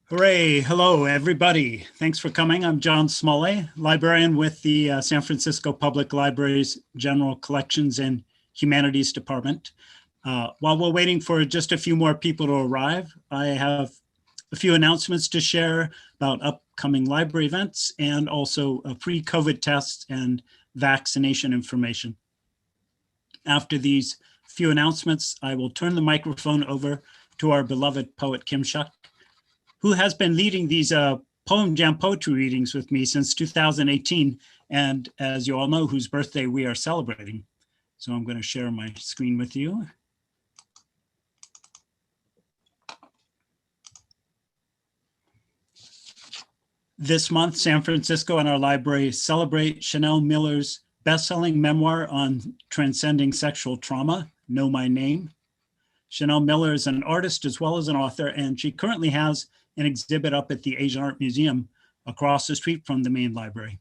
Hooray. Hello, everybody. Thanks for coming. I'm John Smalley, librarian with the San Francisco Public Library's General Collections and Humanities Department. While we're waiting for just a few more people to arrive, I have a few announcements to share about upcoming library events and also free COVID tests and vaccination information. After these few announcements, I will turn the microphone over to our beloved poet, Kim Shuck, who has been leading these Poem Jam poetry readings with me since 2018, and as you all know, whose birthday we are celebrating. So I'm going to share my screen with you. This month, San Francisco and our library celebrate Chanel Miller's best-selling memoir on transcending sexual trauma, Know My Name. Chanel Miller is an artist as well as an author, and she currently has an exhibit up at the Asian Art Museum across the street from the main library.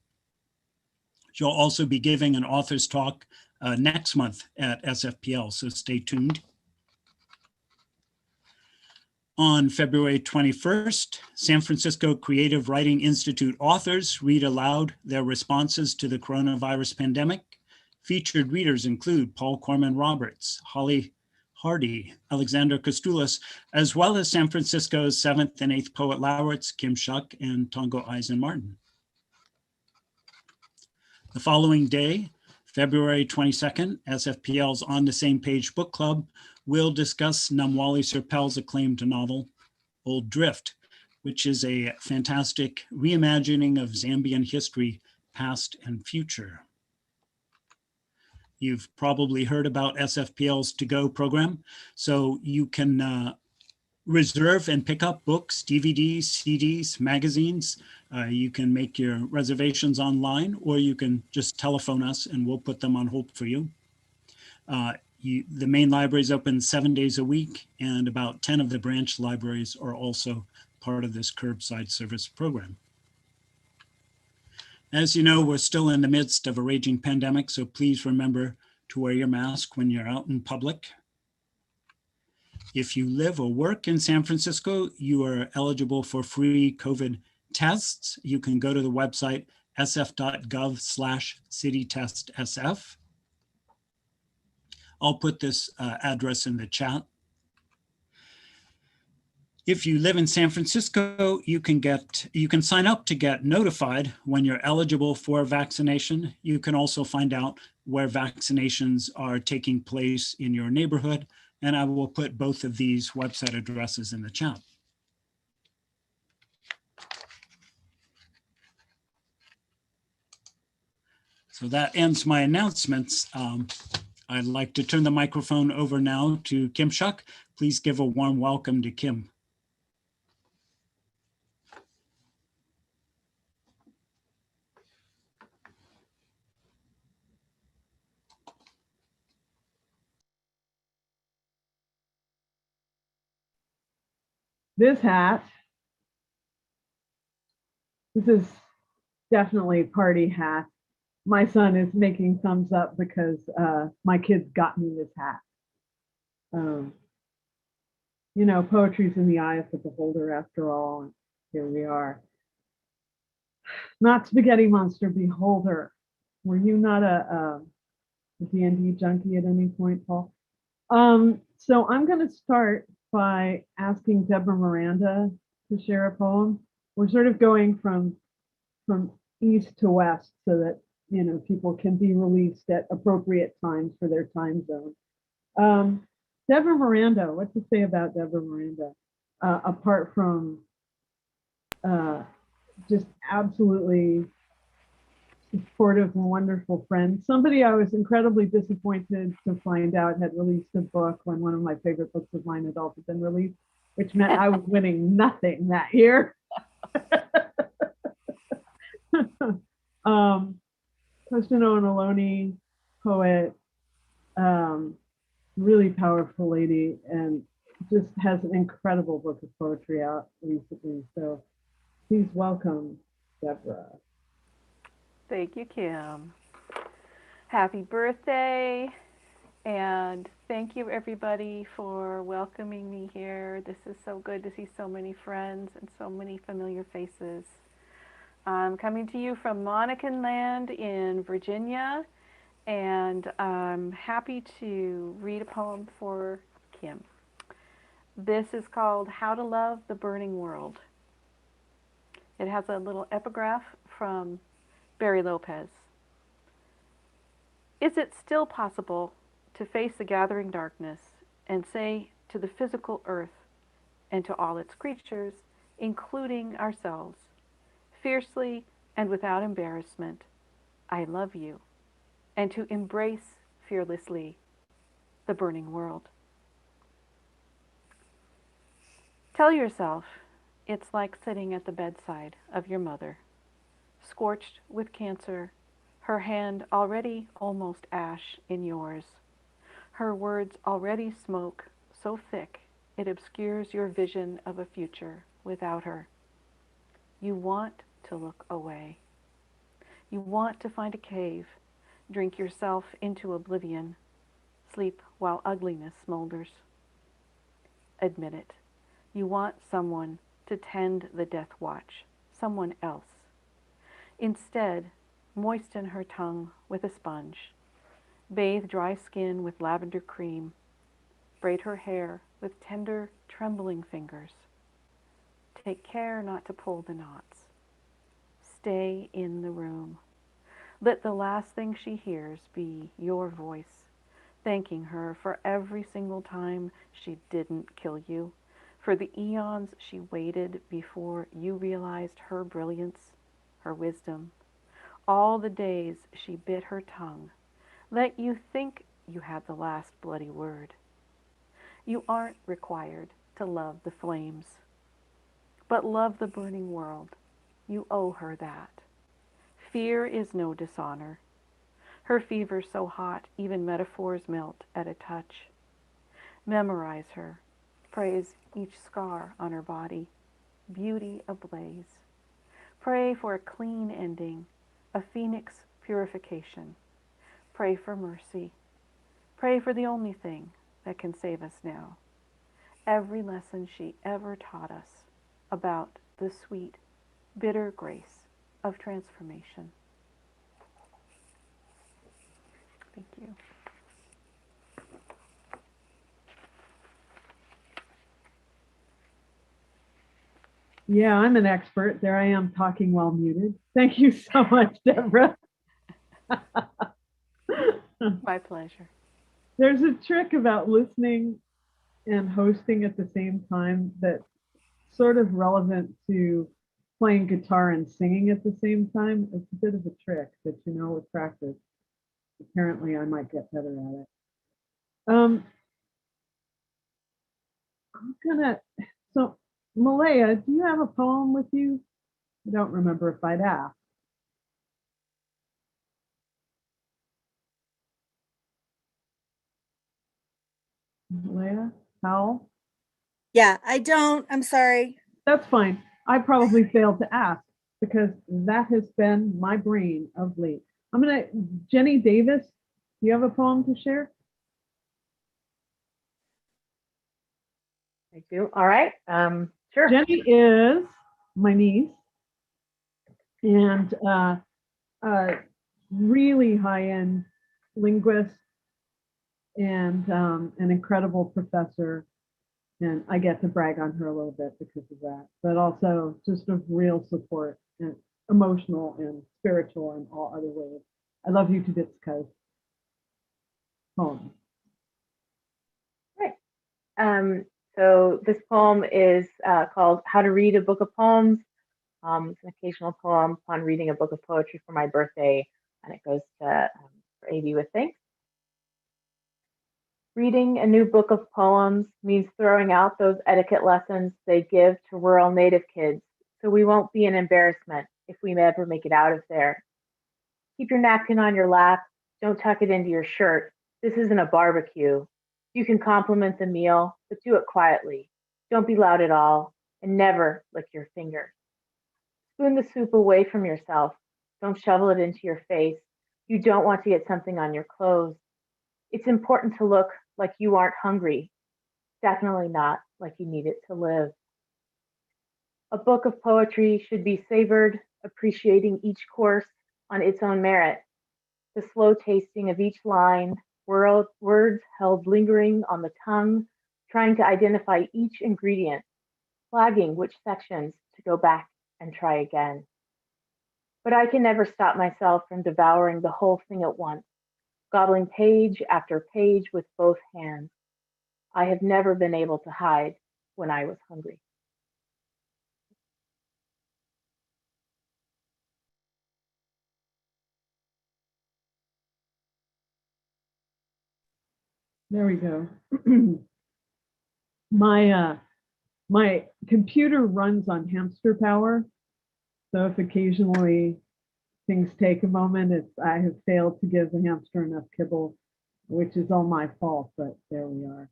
She'll also be giving an author's talk next month at SFPL, so stay tuned. On February 21st, San Francisco Creative Writing Institute authors read aloud their responses to the coronavirus pandemic. Featured readers include Paul Corman-Roberts, Holly Hardy, Alexander Kostoulis, as well as San Francisco's 7th and 8th Poet Laureates, Kim Shuck and Tongo Eisen-Martin. The following day, February 22nd, SFPL's On the Same Page Book Club will discuss Namwali Serpell's acclaimed novel, Old Drift, which is a fantastic reimagining of Zambian history, past and future. You've probably heard about SFPL's to-go program, so you can reserve and pick up books, DVDs, CDs, magazines. You can make your reservations online, or you can just telephone us and we'll put them on hold for you. The main library is open 7 days a week, and about 10 of the branch libraries are also part of this curbside service program. As you know, we're still in the midst of a raging pandemic, so please remember to wear your mask when you're out in public. If you live or work in San Francisco, you are eligible for free COVID tests. You can go to the website sf.gov/citytestsf. I'll put this address in the chat. If you live in San Francisco, you can sign up to get notified when you're eligible for vaccination. You can also find out where vaccinations are taking place in your neighborhood, and I will put both of these website addresses in the chat. So that ends my announcements. I'd like to turn the microphone over now to Kim Shuck. Please give a warm welcome to Kim. This hat, this is definitely party hat. My son is making thumbs up because my kids got me this hat. You know, poetry's in the eye of the beholder after all, and here we are. Not Spaghetti Monster Beholder. Were you not a D&D junkie at any point, Paul? So I'm going to start by asking Deborah Miranda to share a poem. We're sort of going from east to west so that, you know, people can be released at appropriate times for their time zone. Deborah Miranda, what to say about Deborah Miranda? Apart from just absolutely supportive and wonderful friend. Somebody I was incredibly disappointed to find out had released a book when one of my favorite books of mine had also been released, which meant I was winning nothing that year. Kostino and Aloni, poet, really powerful lady, and just has an incredible book of poetry out recently. So please welcome Deborah. Thank you, Kim. Happy birthday, and Thank you, everybody, for welcoming me here. This is so good to see so many friends and so many familiar faces. I'm coming to you from Monacan Land in Virginia, and I'm happy to read a poem for Kim. This is called How to Love the Burning World. It has a little epigraph from Barry Lopez. Is it still possible to face the gathering darkness and say to the physical earth and to all its creatures, including ourselves, fiercely and without embarrassment, I love you, and to embrace fearlessly the burning world? Tell yourself it's like sitting at the bedside of your mother, scorched with cancer, her hand already almost ash in yours, her words already smoke so thick it obscures your vision of a future without her. You want to look away. You want to find a cave, drink yourself into oblivion, sleep while ugliness smolders. Admit it. You want someone to tend the death watch, someone else. Instead, moisten her tongue with a sponge. Bathe dry skin with lavender cream. Braid her hair with tender, trembling fingers. Take care not to pull the knots. Stay in the room. Let the last thing she hears be your voice, thanking her for every single time she didn't kill you, for the eons she waited before you realized her brilliance, her wisdom, all the days she bit her tongue, let you think you had the last bloody word. You aren't required to love the flames, but love the burning world. You owe her that. Fear is no dishonor. Her fever's so hot, even metaphors melt at a touch. Memorize her. Praise each scar on her body. Beauty ablaze. Pray for a clean ending, a phoenix purification. Pray for mercy. Pray for the only thing that can save us now. Every lesson she ever taught us about the sweet, bitter grace of transformation. Thank you. Yeah, I'm an expert. There I am talking while muted. Thank you so much, Deborah. My pleasure. There's a trick about listening and hosting at the same time that's sort of relevant to playing guitar and singing at the same time. It's a bit of a trick that you know with practice. Apparently, I might get better at it. So Malaya, do you have a poem with you? I don't remember if I'd asked. Malaya, Howell? Yeah, I don't. I'm sorry. That's fine. I probably failed to ask because that has been my brain of late. Jenny Davis, do you have a poem to share? I do. All right. Sure. Jenny is my niece and really high-end linguist and an incredible professor. And I get to brag on her a little bit because of that, but also just a real support and emotional and spiritual in all other ways. I love you to bits, cuz. Poem. Right. So this poem is called How to Read a Book of Poems. It's an occasional poem upon reading a book of poetry for my birthday, and it goes to for AV with thanks. Reading a new book of poems means throwing out those etiquette lessons they give to rural native kids, so we won't be an embarrassment if we ever make it out of there. Keep your napkin on your lap. Don't tuck it into your shirt. This isn't a barbecue. You can compliment the meal, but do it quietly. Don't be loud at all, and never lick your finger. Spoon the soup away from yourself. Don't shovel it into your face. You don't want to get something on your clothes. It's important to look like you aren't hungry. Definitely not like you need it to live. A book of poetry should be savored, appreciating each course on its own merit, the slow tasting of each line, words held lingering on the tongue, trying to identify each ingredient, flagging which sections to go back and try again. But I can never stop myself from devouring the whole thing at once, gobbling page after page with both hands. I have never been able to hide when I was hungry. There we go. My computer runs on hamster power. So if occasionally things take a moment, I have failed to give the hamster enough kibble, which is all my fault, but there we are.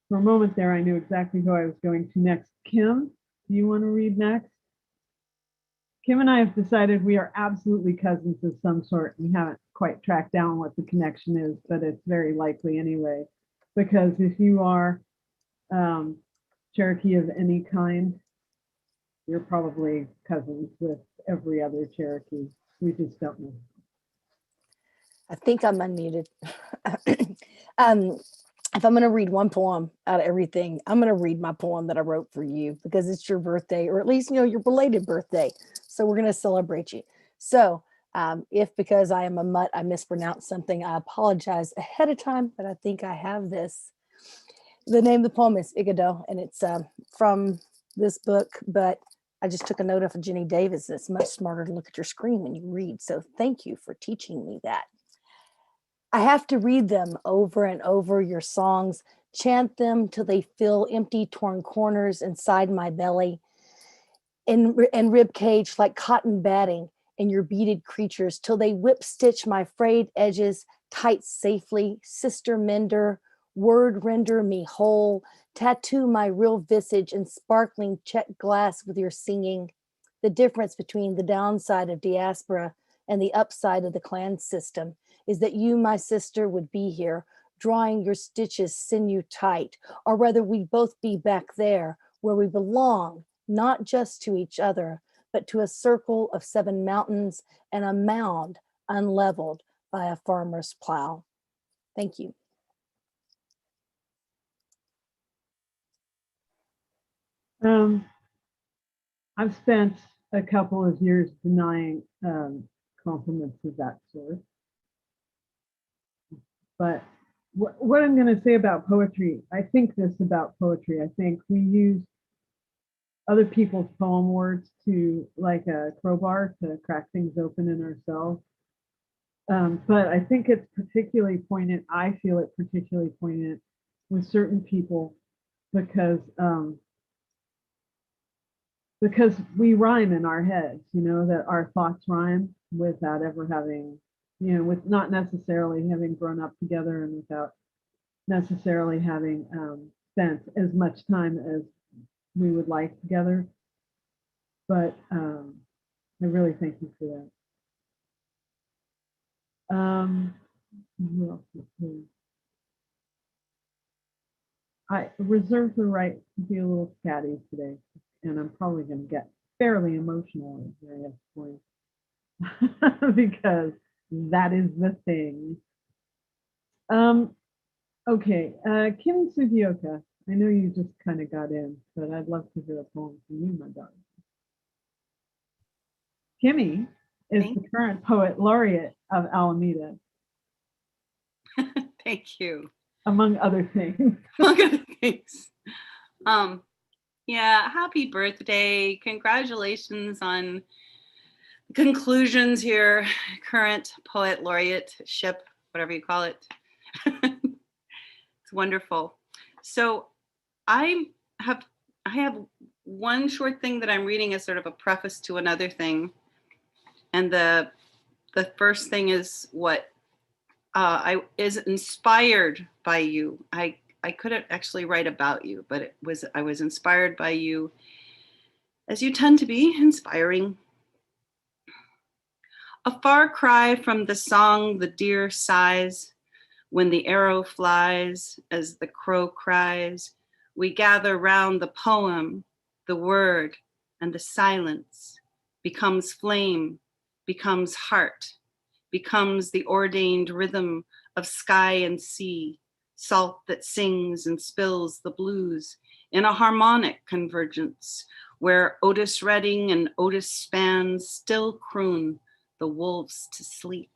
For a moment there, I knew exactly who I was going to next. Kim, do you want to read next? Kim and I have decided we are absolutely cousins of some sort. We haven't quite tracked down what the connection is, but it's very likely anyway, because if you are Cherokee of any kind, you're probably cousins with every other Cherokee. We just don't know. I think I'm unmuted. If I'm going to read one poem out of everything, I'm going to read my poem that I wrote for you because it's your birthday, or at least, you know, your belated birthday. So we're going to celebrate you. So if because I am a mutt, I mispronounced something, I apologize ahead of time, but I think I have this. The name of the poem is Igado, and it's from this book, but I just took a note of Jenny Davis. It's much smarter to look at your screen when you read. So thank you for teaching me that. I have to read them over and over, your songs, chant them till they fill empty, torn corners inside my belly and rib cage like cotton batting in your beaded creatures till they whip stitch my frayed edges tight safely, sister mender, word render me whole, tattoo my real visage in sparkling check glass with your singing, the difference between the downside of diaspora and the upside of the clan system is that you, my sister, would be here, drawing your stitches sinew tight, or rather we'd both be back there where we belong, not just to each other, but to a circle of 7 mountains and a mound unleveled by a farmer's plow. Thank you. I've spent a couple of years denying compliments of that sort. But what I'm going to say about poetry, I think this about poetry. I think we use other people's poem words to, like a crowbar, to crack things open in ourselves. But I think it's particularly poignant. I feel it particularly poignant with certain people because we rhyme in our heads, you know, that our thoughts rhyme without ever having, you know, with not necessarily having grown up together and without necessarily having spent as much time as we would like together. But I really thank you for that. Who else is here? I reserve the right to be a little scatty today, and I'm probably going to get fairly emotional at various points because that is the thing. Okay, Kimi Sugioka, I know you just kind of got in, but I'd love to hear a poem from you, my darling. Kimi is the current poet laureate of Alameda. Thank you. Among other things. Among other things. Yeah, happy birthday. Congratulations on the conclusions here. Current poet laureate ship, whatever you call it. It's wonderful. So I have one short thing that I'm reading as sort of a preface to another thing. And the first thing is what is inspired by you. I couldn't actually write about you, but I was inspired by you, as you tend to be inspiring. A far cry from the song the deer sighs, when the arrow flies, as the crow cries, we gather round the poem, the word, and the silence becomes flame, becomes heart, becomes the ordained rhythm of sky and sea, salt that sings and spills the blues in a harmonic convergence where Otis Redding and Otis Spann still croon the wolves to sleep.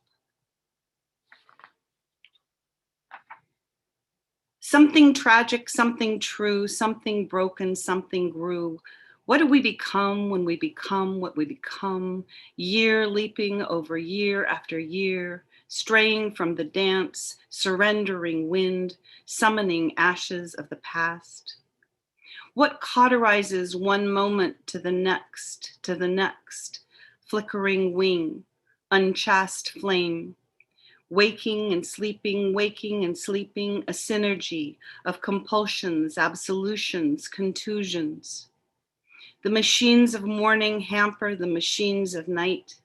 Something tragic, something true, something broken, something grew. What do we become when we become what we become? Year leaping over year after year, straying from the dance, surrendering wind, summoning ashes of the past. What cauterizes one moment to the next, flickering wing, unchaste flame, waking and sleeping, a synergy of compulsions, absolutions, contusions. The machines of morning hamper the machines of night,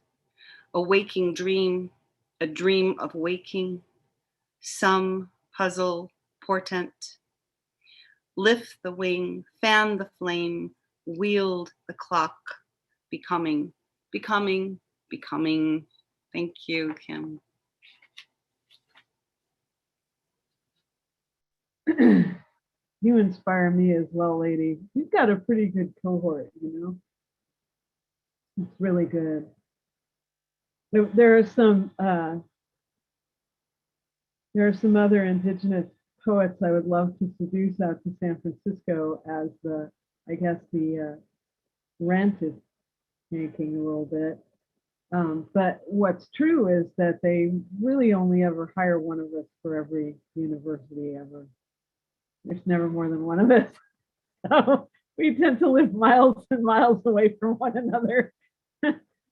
a waking dream, a dream of waking, some puzzle, portent. Lift the wing, fan the flame, wield the clock, becoming, becoming, becoming. Thank you, Kim. You inspire me as well, lady. You've got a pretty good cohort, you know. It's really good. There are some other Indigenous poets I would love to seduce out to San Francisco as the rent is tanking a little bit. But what's true is that they really only ever hire one of us for every university ever. There's never more than one of us. So we tend to live miles and miles away from one another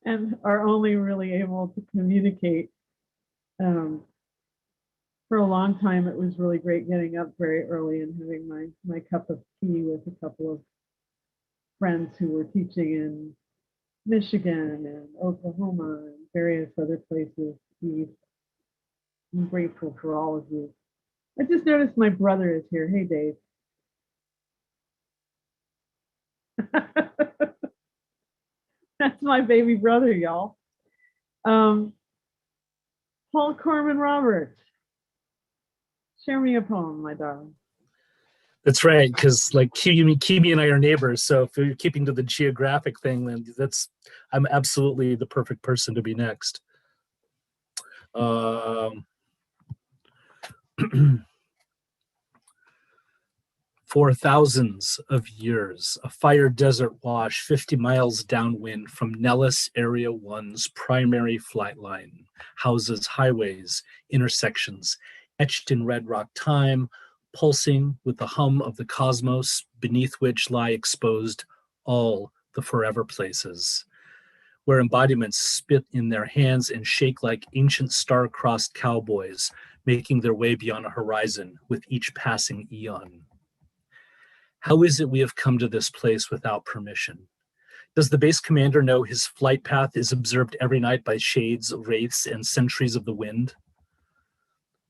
and are only really able to communicate. For a long time, it was really great getting up very early and having my cup of tea with a couple of friends who were teaching in Michigan and Oklahoma and various other places. I'm grateful for all of you. I just noticed my brother is here. Hey, Dave. That's my baby brother, y'all. Paul Corman-Roberts. Share me a poem, my darling. That's right, because like Kimi and I are neighbors, so if you're keeping to the geographic thing, then I'm absolutely the perfect person to be next. For thousands of years, a fire desert wash 50 miles downwind from Nellis Area 1's primary flight line houses highways, intersections, etched in red rock time, pulsing with the hum of the cosmos beneath which lie exposed all the forever places, where embodiments spit in their hands and shake like ancient star-crossed cowboys, making their way beyond a horizon with each passing eon. How is it we have come to this place without permission? Does the base commander know his flight path is observed every night by shades, wraiths, and sentries of the wind?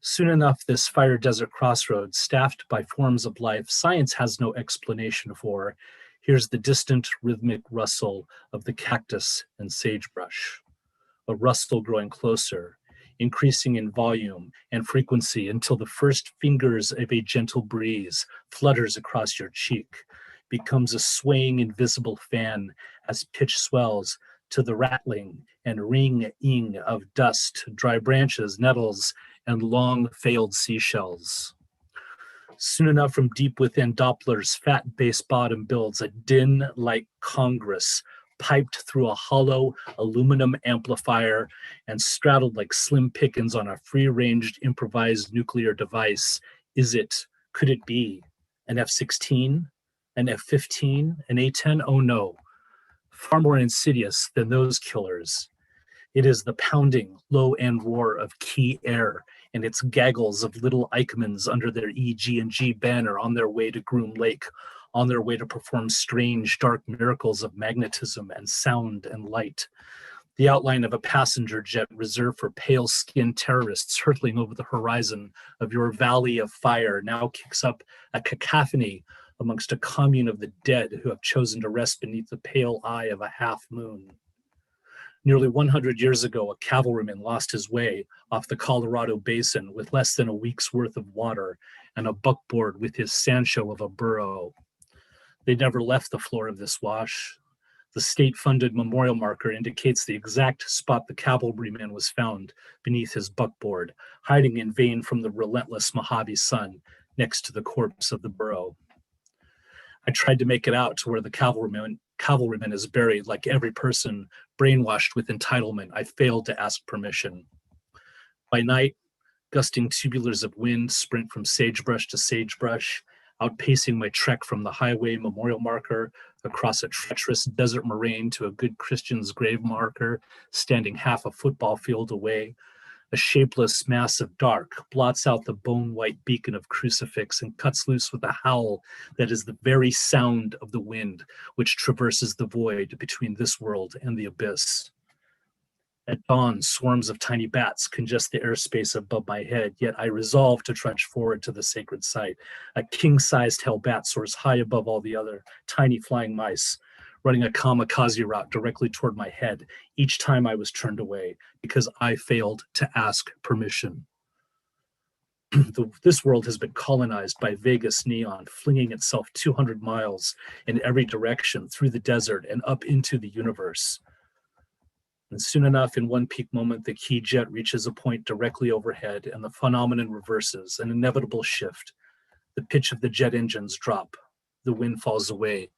Soon enough, this fire desert crossroads, staffed by forms of life science has no explanation for, hears the distant rhythmic rustle of the cactus and sagebrush, a rustle growing closer, increasing in volume and frequency until the first fingers of a gentle breeze flutters across your cheek, becomes a swaying invisible fan as pitch swells to the rattling and ring-ing of dust, dry branches, nettles, and long failed seashells. Soon enough, from deep within Doppler's fat bass bottom builds a din like Congress, piped through a hollow aluminum amplifier and straddled like slim pickings on a free-ranged improvised nuclear device. Could it be an F-16, an F-15, an A-10? Oh no, far more insidious than those killers. It is the pounding low-end roar of key air and its gaggles of little Eichmanns under their EG&G banner on their way to Groom Lake, on their way to perform strange, dark miracles of magnetism and sound and light. the outline of a passenger jet reserved for pale-skinned terrorists hurtling over the horizon of your valley of fire now kicks up a cacophony amongst a commune of the dead who have chosen to rest beneath the pale eye of a half moon. Nearly 100 years ago, a cavalryman lost his way off the Colorado Basin with less than a week's worth of water and a buckboard with his Sancho of a burro. They never left the floor of this wash. The state-funded memorial marker indicates the exact spot the cavalryman was found beneath his buckboard, hiding in vain from the relentless Mojave sun next to the corpse of the burro. I tried to make it out to where the cavalryman is buried. Like every person brainwashed with entitlement, I failed to ask permission. By night, gusting tubulars of wind sprint from sagebrush to sagebrush, outpacing my trek from the highway memorial marker across a treacherous desert moraine to a good Christian's grave marker standing half a football field away. A shapeless mass of dark blots out the bone-white beacon of crucifix and cuts loose with a howl that is the very sound of the wind which traverses the void between this world and the abyss. At dawn, swarms of tiny bats congest the airspace above my head, yet I resolve to trudge forward to the sacred site. A king-sized hell bat soars high above all the other tiny flying mice, running a kamikaze route directly toward my head each time I was turned away because I failed to ask permission. This world has been colonized by Vegas neon, flinging itself 200 miles in every direction through the desert and up into the universe. And soon enough, in one peak moment, the key jet reaches a point directly overhead and the phenomenon reverses, an inevitable shift. The pitch of the jet engines drop. The wind falls away.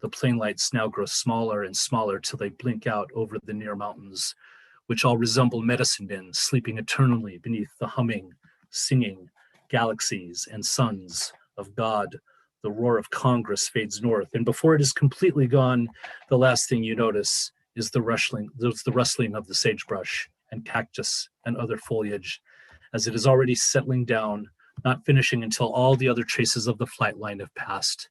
The plane lights now grow smaller and smaller till they blink out over the near mountains, which all resemble medicine men sleeping eternally beneath the humming, singing galaxies and suns of God. The roar of Congress fades north, and before it is completely gone, the last thing you notice is the rustling of the sagebrush and cactus and other foliage, as it is already settling down, not finishing until all the other traces of the flight line have passed.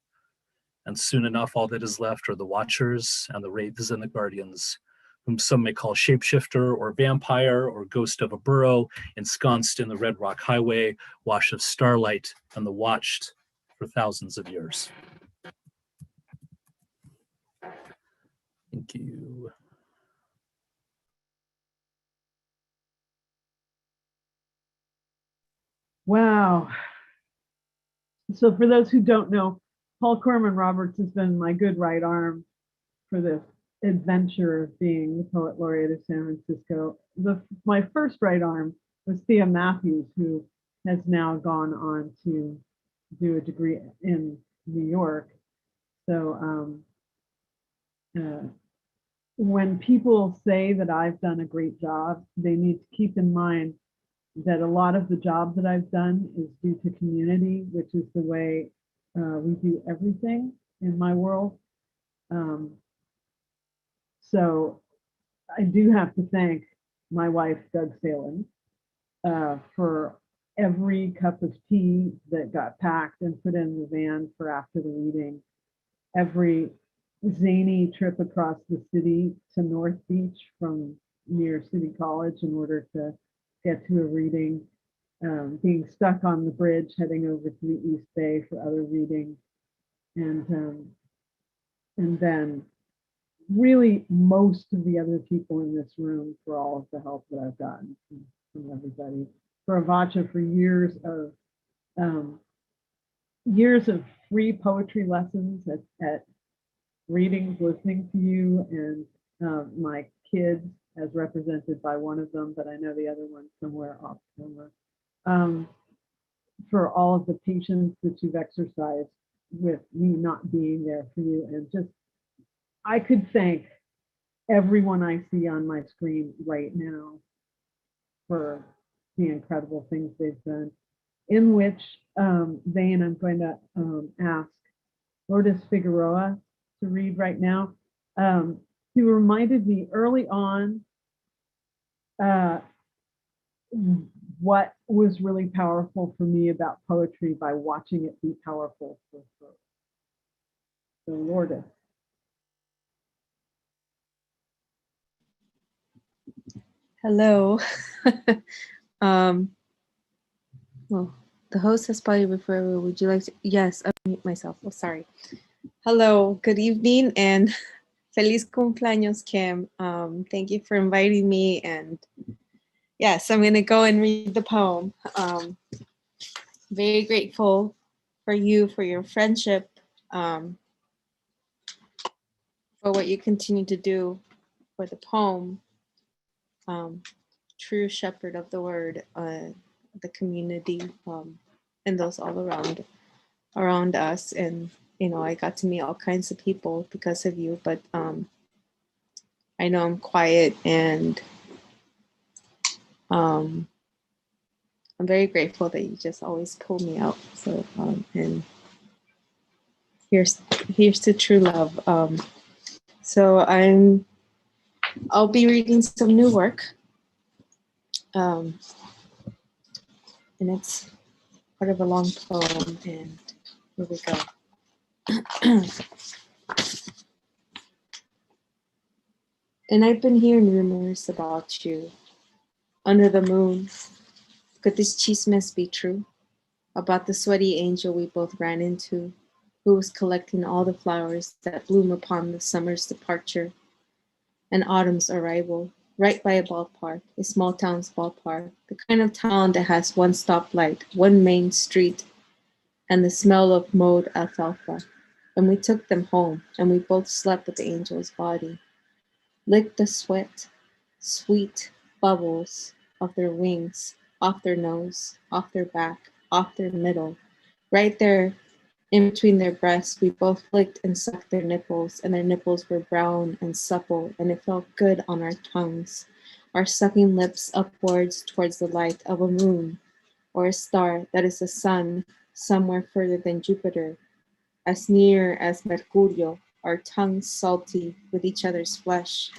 And soon enough, all that is left are the watchers and the wraiths and the guardians, whom some may call shapeshifter or vampire or ghost of a burrow, ensconced in the Red Rock Highway, wash of starlight and the watched for thousands of years. Thank you. Wow. So for those who don't know, Paul Corman-Roberts has been my good right arm for this adventure of being the Poet Laureate of San Francisco. My first right arm was Thea Matthews, who has now gone on to do a degree in New York. So when people say that I've done a great job, they need to keep in mind that a lot of the job that I've done is due to community, which is the way we do everything in my world. So I do have to thank my wife, Doug Salem, for every cup of tea that got packed and put in the van for after the reading, every zany trip across the city to North Beach from near City College in order to get to a reading, being stuck on the bridge heading over to the East Bay for other readings, and then really most of the other people in this room for all of the help that I've gotten from everybody. For Avacha, for years of free poetry lessons at readings, listening to you, and my kids, as represented by one of them, but I know the other one somewhere off camera. For all of the patience that you've exercised with me not being there for you, and just, I could thank everyone I see on my screen right now for the incredible things they've done, in which vein I'm going to ask Lourdes Figuroa to read right now. He reminded me early on what was really powerful for me about poetry by watching it be powerful for her. So Lourdes. Hello. um, well, the host has probably before. Would you like to? Yes, I mute myself. Oh, sorry. Hello, good evening, and feliz cumpleaños, Kim. Thank you for inviting me, and yes, I'm gonna go and read the poem. Very grateful for you, for your friendship, for what you continue to do for the poem. True shepherd of the word, the community, and those all around us. And you know, I got to meet all kinds of people because of you, but I know I'm quiet, and I'm very grateful that you just always pull me out. So and here's to true love. So I'll be reading some new work, and it's part of a long poem, and here we go. And I've been hearing rumors about you under the moon. Could this chismes be true? About the sweaty angel we both ran into, who was collecting all the flowers that bloom upon the summer's departure and autumn's arrival, right by a ballpark, a small town's ballpark, the kind of town that has one stoplight, one main street, and the smell of mowed alfalfa. And we took them home, and we both slept with the angel's body, licked the sweat, sweet bubbles of their wings, off their nose, off their back, off their middle, right there in between their breasts. We both licked and sucked their nipples, and their nipples were brown and supple, and it felt good on our tongues, our sucking lips upwards towards the light of a moon or a star that is the sun somewhere further than Jupiter, as near as Mercurio, our tongues salty with each other's flesh,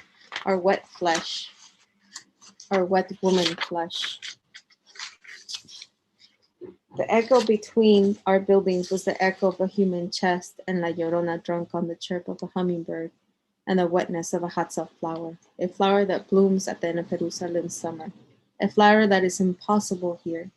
our wet woman flesh. The echo between our buildings was the echo of a human chest, and La Llorona drunk on the chirp of a hummingbird and the wetness of a Hatsa flower, a flower that blooms at the end of Jerusalem's summer, a flower that is impossible here,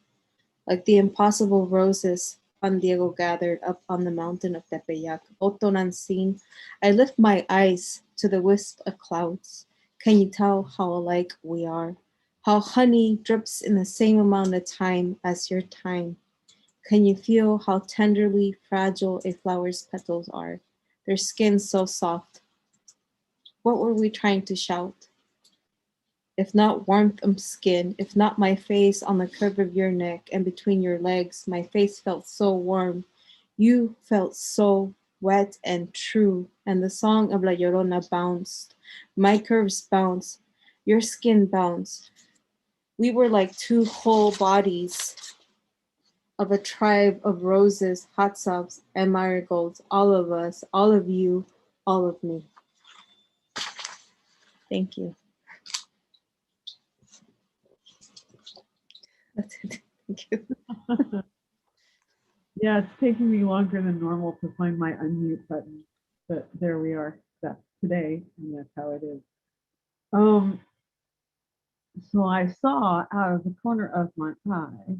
like the impossible roses Juan Diego gathered up on the mountain of Tepeyac. O Tonantzin, I lift my eyes to the wisp of clouds. Can you tell how alike we are? How honey drips in the same amount of time as your time. Can you feel how tenderly fragile a flower's petals are? Their skin so soft. What were we trying to shout? If not warmth of skin, if not my face on the curve of your neck and between your legs, my face felt so warm. You felt so wet and true, and the song of La Llorona bounced. My curves bounced, your skin bounced. We were like two whole bodies of a tribe of roses, hatsabs, and marigolds, all of us, all of you, all of me. Thank you. That's it. Thank you. Yeah, it's taking me longer than normal to find my unmute button, but there we are. That's today, and that's how it is. So I saw out of the corner of my eye,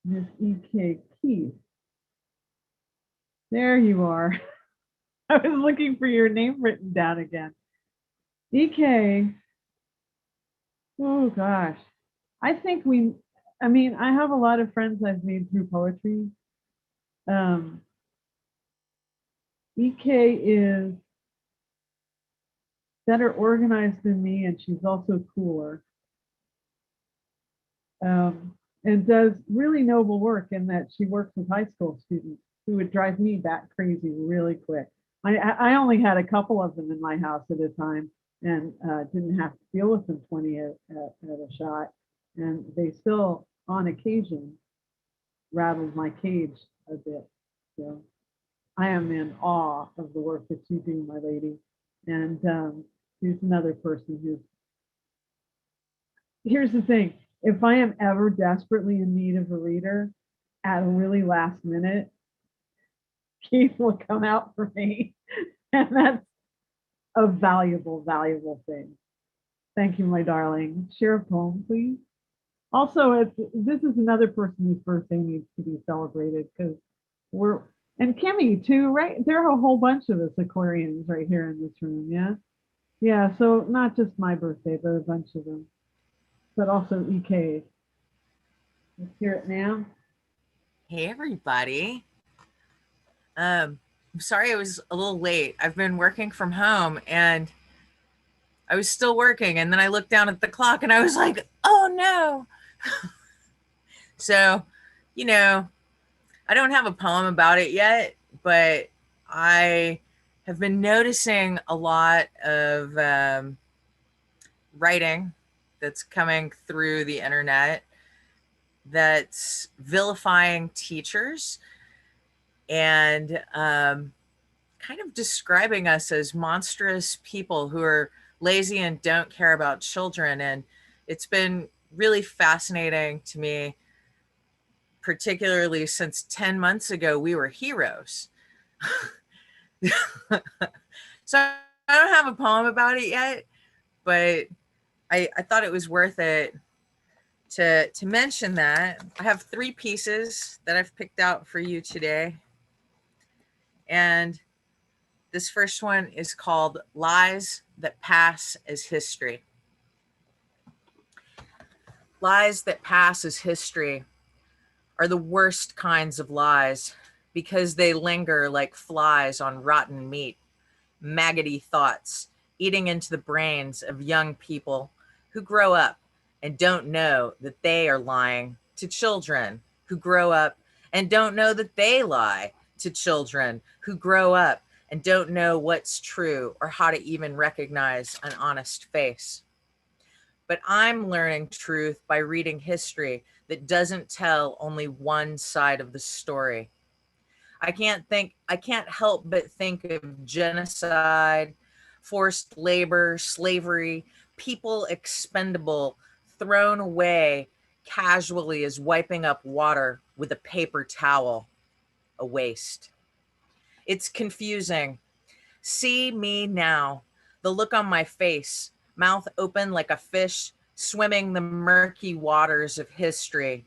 Miss E.K. Keith. There you are. I was looking for your name written down again. E.K. Oh gosh. I have a lot of friends I've made through poetry. E.K. is better organized than me, and she's also cooler. And does really noble work in that she works with high school students who would drive me bat crazy really quick. I only had a couple of them in my house at a time, and didn't have to deal with them 20 at a shot. And they still, on occasion, rattled my cage a bit. So I am in awe of the work that you do, my lady. And here's another person who's, here's the thing. If I am ever desperately in need of a reader at a really last minute, Keith will come out for me. And that's a valuable, valuable thing. Thank you, my darling. Share a poem, please. Also, this is another person whose birthday needs to be celebrated because and Kimmy too, right? There are a whole bunch of us Aquarians right here in this room, yeah? Yeah, so not just my birthday, but a bunch of them, but also EK. Let's hear it now. Hey, everybody. I'm sorry I was a little late. I've been working from home and I was still working. And then I looked down at the clock and I was like, oh no. So, you know, I don't have a poem about it yet, but I have been noticing a lot of writing that's coming through the internet that's vilifying teachers and kind of describing us as monstrous people who are lazy and don't care about children. And it's been really fascinating to me, particularly since 10 months ago, we were heroes. So I don't have a poem about it yet, but I thought it was worth it to mention that. I have 3 pieces that I've picked out for you today. And this first one is called Lies That Pass as History. Lies that pass as history are the worst kinds of lies because they linger like flies on rotten meat, maggoty thoughts eating into the brains of young people who grow up and don't know that they are lying to children who grow up and don't know that they lie to children who grow up and don't know what's true or how to even recognize an honest face. But I'm learning truth by reading history that doesn't tell only one side of the story. I can't help but think of genocide, forced labor, slavery, people expendable, thrown away casually as wiping up water with a paper towel, a waste. It's confusing. See me now, the look on my face, mouth open like a fish, swimming the murky waters of history,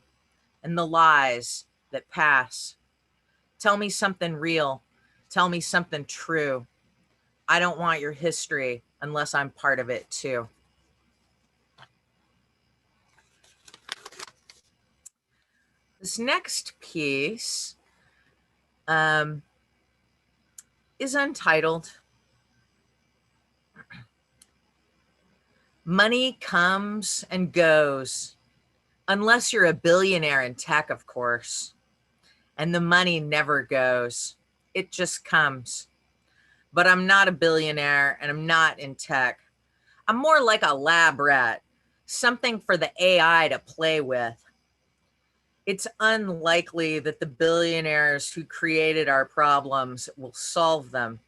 and the lies that pass. Tell me something real. Tell me something true. I don't want your history unless I'm part of it too. This next piece is untitled. Money comes and goes, unless you're a billionaire in tech, of course. And the money never goes. It just comes. But I'm not a billionaire and I'm not in tech. I'm more like a lab rat, something for the AI to play with. It's unlikely that the billionaires who created our problems will solve them,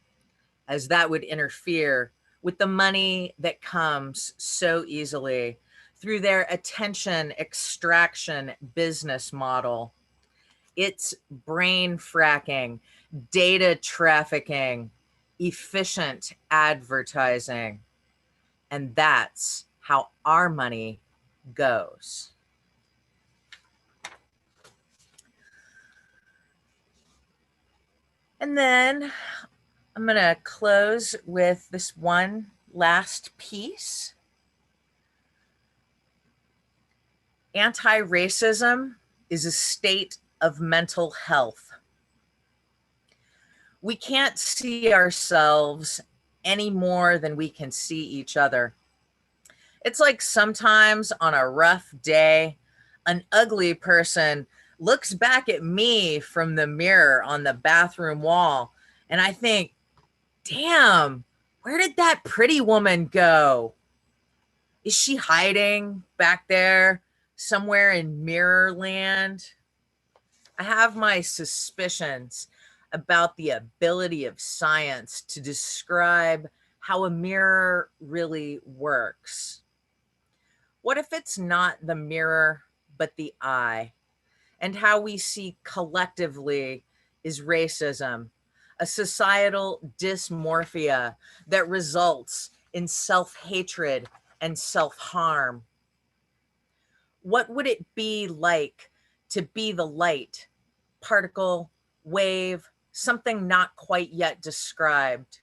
as that would interfere with the money that comes so easily through their attention extraction business model. It's brain fracking, data trafficking, efficient advertising. And that's how our money goes. And then I'm going to close with this one last piece. Anti-racism is a state of mental health. We can't see ourselves any more than we can see each other. It's like sometimes on a rough day, an ugly person looks back at me from the mirror on the bathroom wall, and I think, damn, where did that pretty woman go? Is she hiding back there somewhere in mirror land? I have my suspicions about the ability of science to describe how a mirror really works. What if it's not the mirror, but the eye? And how we see collectively is racism, a societal dysmorphia that results in self-hatred and self-harm. What would it be like to be the light, particle, wave, something not quite yet described?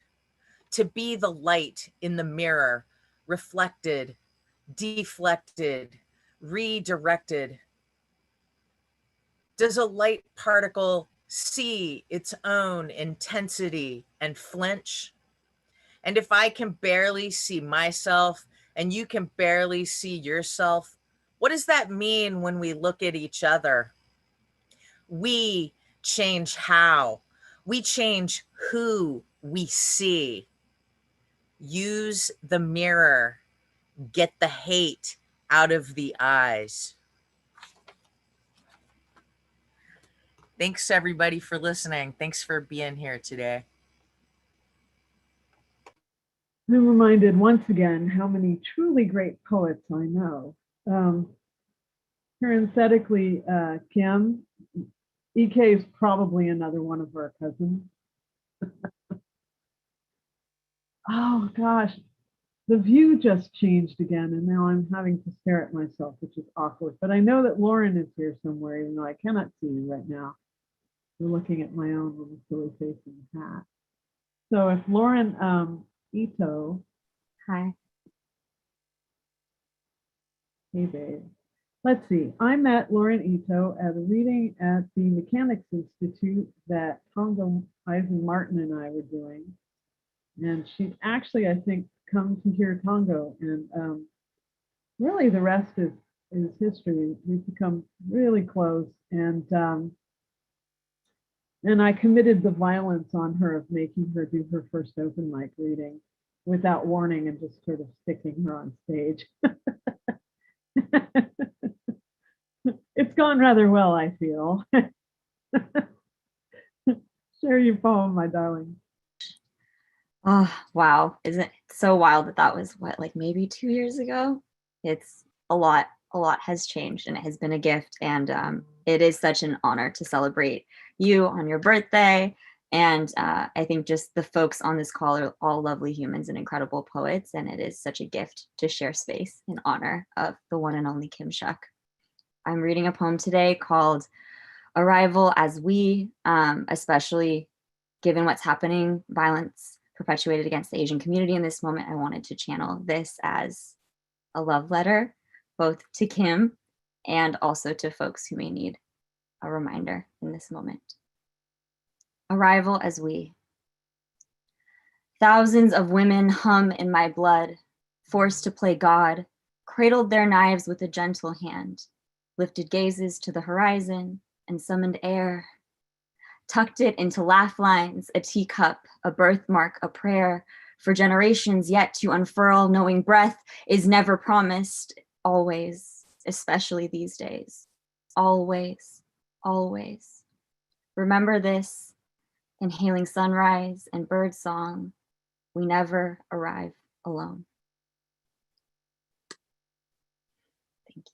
To be the light in the mirror, reflected, deflected, redirected. Does a light particle see its own intensity and flinch? And if I can barely see myself and you can barely see yourself, what does that mean when we look at each other? We change how. We change who we see. Use the mirror. Get the hate out of the eyes. Thanks everybody for listening. Thanks for being here today. I'm reminded once again how many truly great poets I know. Parenthetically, Kim, EK is probably another one of our cousins. Oh gosh, the view just changed again, and now I'm having to stare at myself, which is awkward. But I know that Lauren is here somewhere, even though I cannot see you right now. I'm looking at my own little silly face and hat. So if Lauren Ito, Hi. Hey babe. Let's see. I met Lauren Ito at a reading at the Mechanics Institute that Tongo Eisen Martin and I were doing. And she actually, I think, come to hear Tongo. And really the rest is history. We've become really close. And I committed the violence on her of making her do her first open mic reading without warning and just sort of sticking her on stage. It's gone rather well, I feel. Share your poem, my darling. Oh, wow. Isn't it so wild that that was what, like maybe 2 years ago? It's a lot has changed, and it has been a gift. And it is such an honor to celebrate you on your birthday. And I think just the folks on this call are all lovely humans and incredible poets. And it is such a gift to share space in honor of the one and only Kim Shuck. I'm reading a poem today called Arrival as We, especially given what's happening, violence perpetuated against the Asian community in this moment. I wanted to channel this as a love letter, both to Kim and also to folks who may need a reminder in this moment. Arrival as We. Thousands of women hum in my blood, forced to play God, cradled their knives with a gentle hand, lifted gazes to the horizon and summoned air, tucked it into laugh lines, a teacup, a birthmark, a prayer for generations yet to unfurl, knowing breath is never promised, always, especially these days. Always, always. Remember this, inhaling sunrise and bird song, we never arrive alone. Thank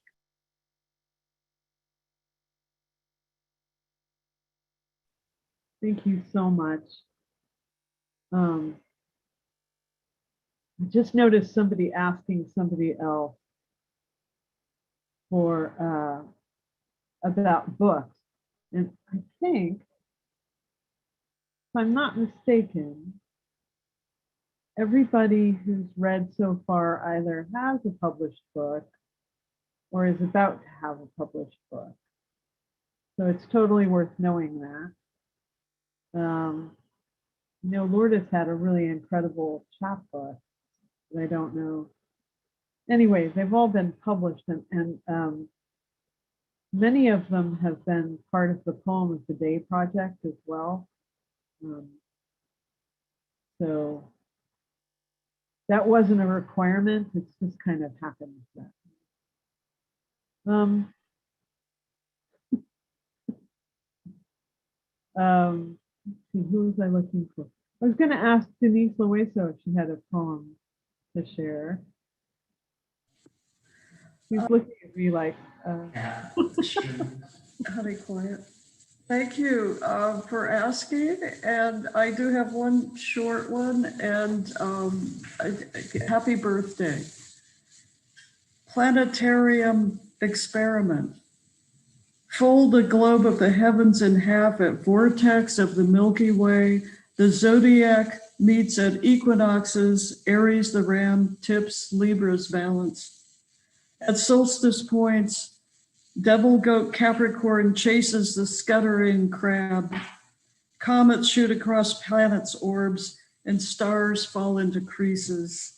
you. Thank you so much. I just noticed somebody asking somebody else for about books. And I think, if I'm not mistaken, everybody who's read so far either has a published book or is about to have a published book. So it's totally worth knowing that. You know, Lourdes had a really incredible chapbook that I don't know. Anyway, they've all been published, and many of them have been part of the Poem of the Day project as well. So that wasn't a requirement, it's just kind of happened. Who was I looking for? I was going to ask Denise Loeso if she had a poem to share. She's looking at me like, honey quiet. Thank you for asking, and I do have one short one, and happy birthday. planetarium experiment. Fold the globe of the heavens in half at vortex of the Milky Way. The zodiac meets at equinoxes, Aries the ram tips Libra's balance. At solstice points, devil goat Capricorn chases the scuttering crab. Comets shoot across planets' orbs and stars fall into creases.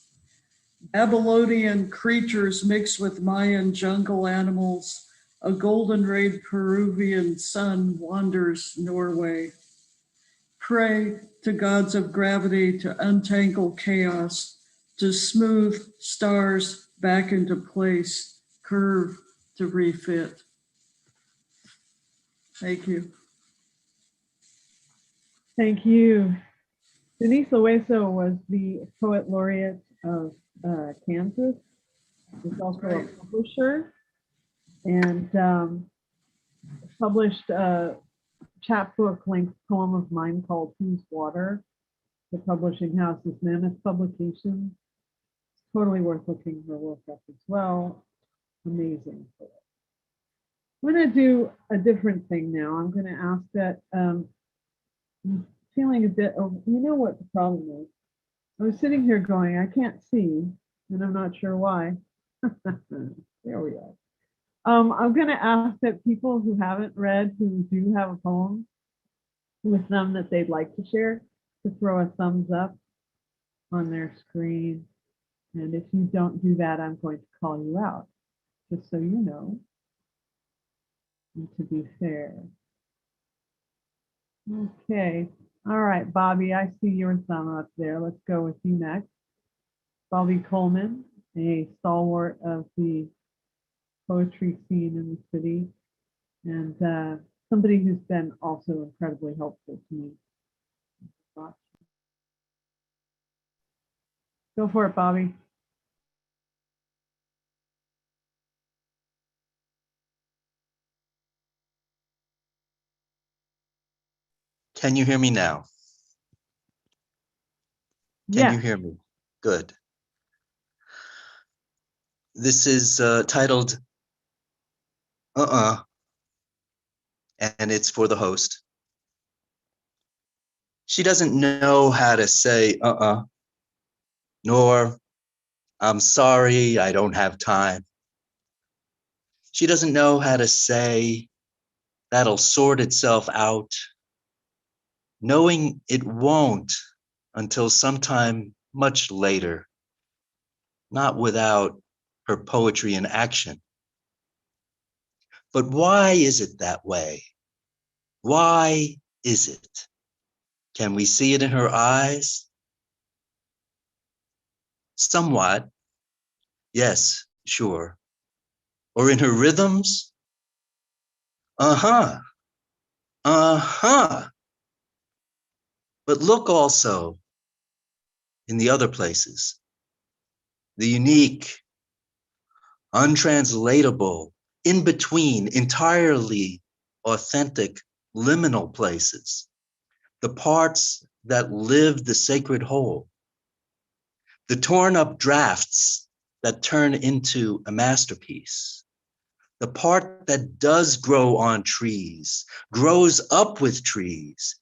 Babylonian creatures mix with Mayan jungle animals. A golden-rayed Peruvian sun wanders Norway. Pray to gods of gravity to untangle chaos, to smooth stars back into place, curve to refit. Thank you. Thank you. Denise Loeso was the Poet Laureate of Kansas. She's also a publisher and published a chapbook length poem of mine called Whose Water. The publishing house is Mammoth Publications. Totally worth looking her work up as well. Amazing. I'm going to do a different thing now. I'm going to ask that I'm feeling a bit, you know what the problem is? I was sitting here going, I can't see, and I'm not sure why. There we are. I'm going to ask that people who haven't read, who do have a poem with them that they'd like to share, to throw a thumbs up on their screen. And if you don't do that, I'm going to call you out, just so you know. And to be fair. Okay. All right, Bobby, I see your thumb up there. Let's go with you next. Bobby Coleman, a stalwart of the poetry scene in the city, and somebody who's been also incredibly helpful to me. Go for it, Bobby. Can you hear me now? Can you hear me? Good. This is titled and it's for the host. She doesn't know how to say nor I'm sorry, I don't have time. She doesn't know how to say that'll sort itself out, knowing it won't until sometime much later, not without her poetry in action. But why is it that way? Why is it? Can we see it in her eyes? Somewhat, yes, sure. Or in her rhythms? Uh-huh. But look also in the other places, the unique, untranslatable, in between, entirely authentic, liminal places, the parts that live the sacred whole, the torn up drafts that turn into a masterpiece, the part that does grow on trees, grows up with trees,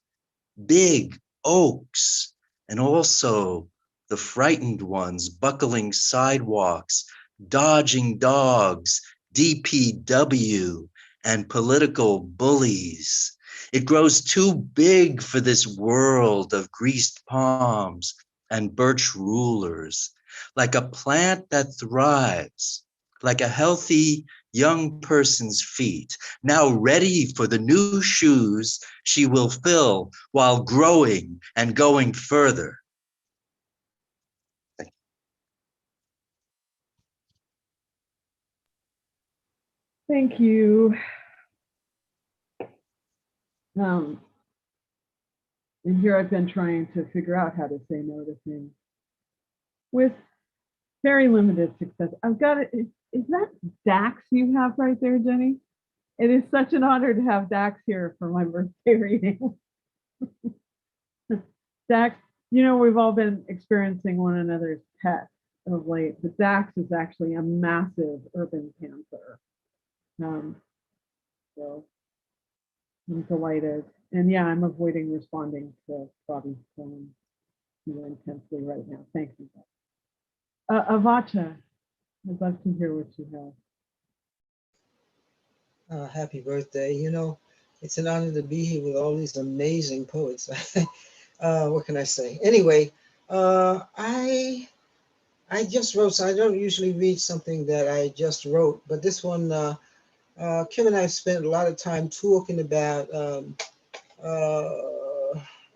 big oaks, and also the frightened ones buckling sidewalks, dodging dogs, DPW, and political bullies. It grows too big for this world of greased palms and birch rulers, like a plant that thrives, like a healthy young person's feet, now ready for the new shoes she will fill while growing and going further. Thank you. And here I've been trying to figure out how to say no to things with very limited success. I've got it. Is that Dax you have right there, Jenny? It is such an honor to have Dax here for my birthday reading. Dax, you know, we've all been experiencing one another's pets of late. The Dax is actually a massive urban panther. So I'm delighted. And yeah, I'm avoiding responding to Bobby's phone more intensely right now. Thank you. Avacha, I'd love to hear what you have. Happy birthday. You know, it's an honor to be here with all these amazing poets. What can I say? Anyway, I just wrote, so I don't usually read something that I just wrote, but this one, Kim and I have spent a lot of time talking about a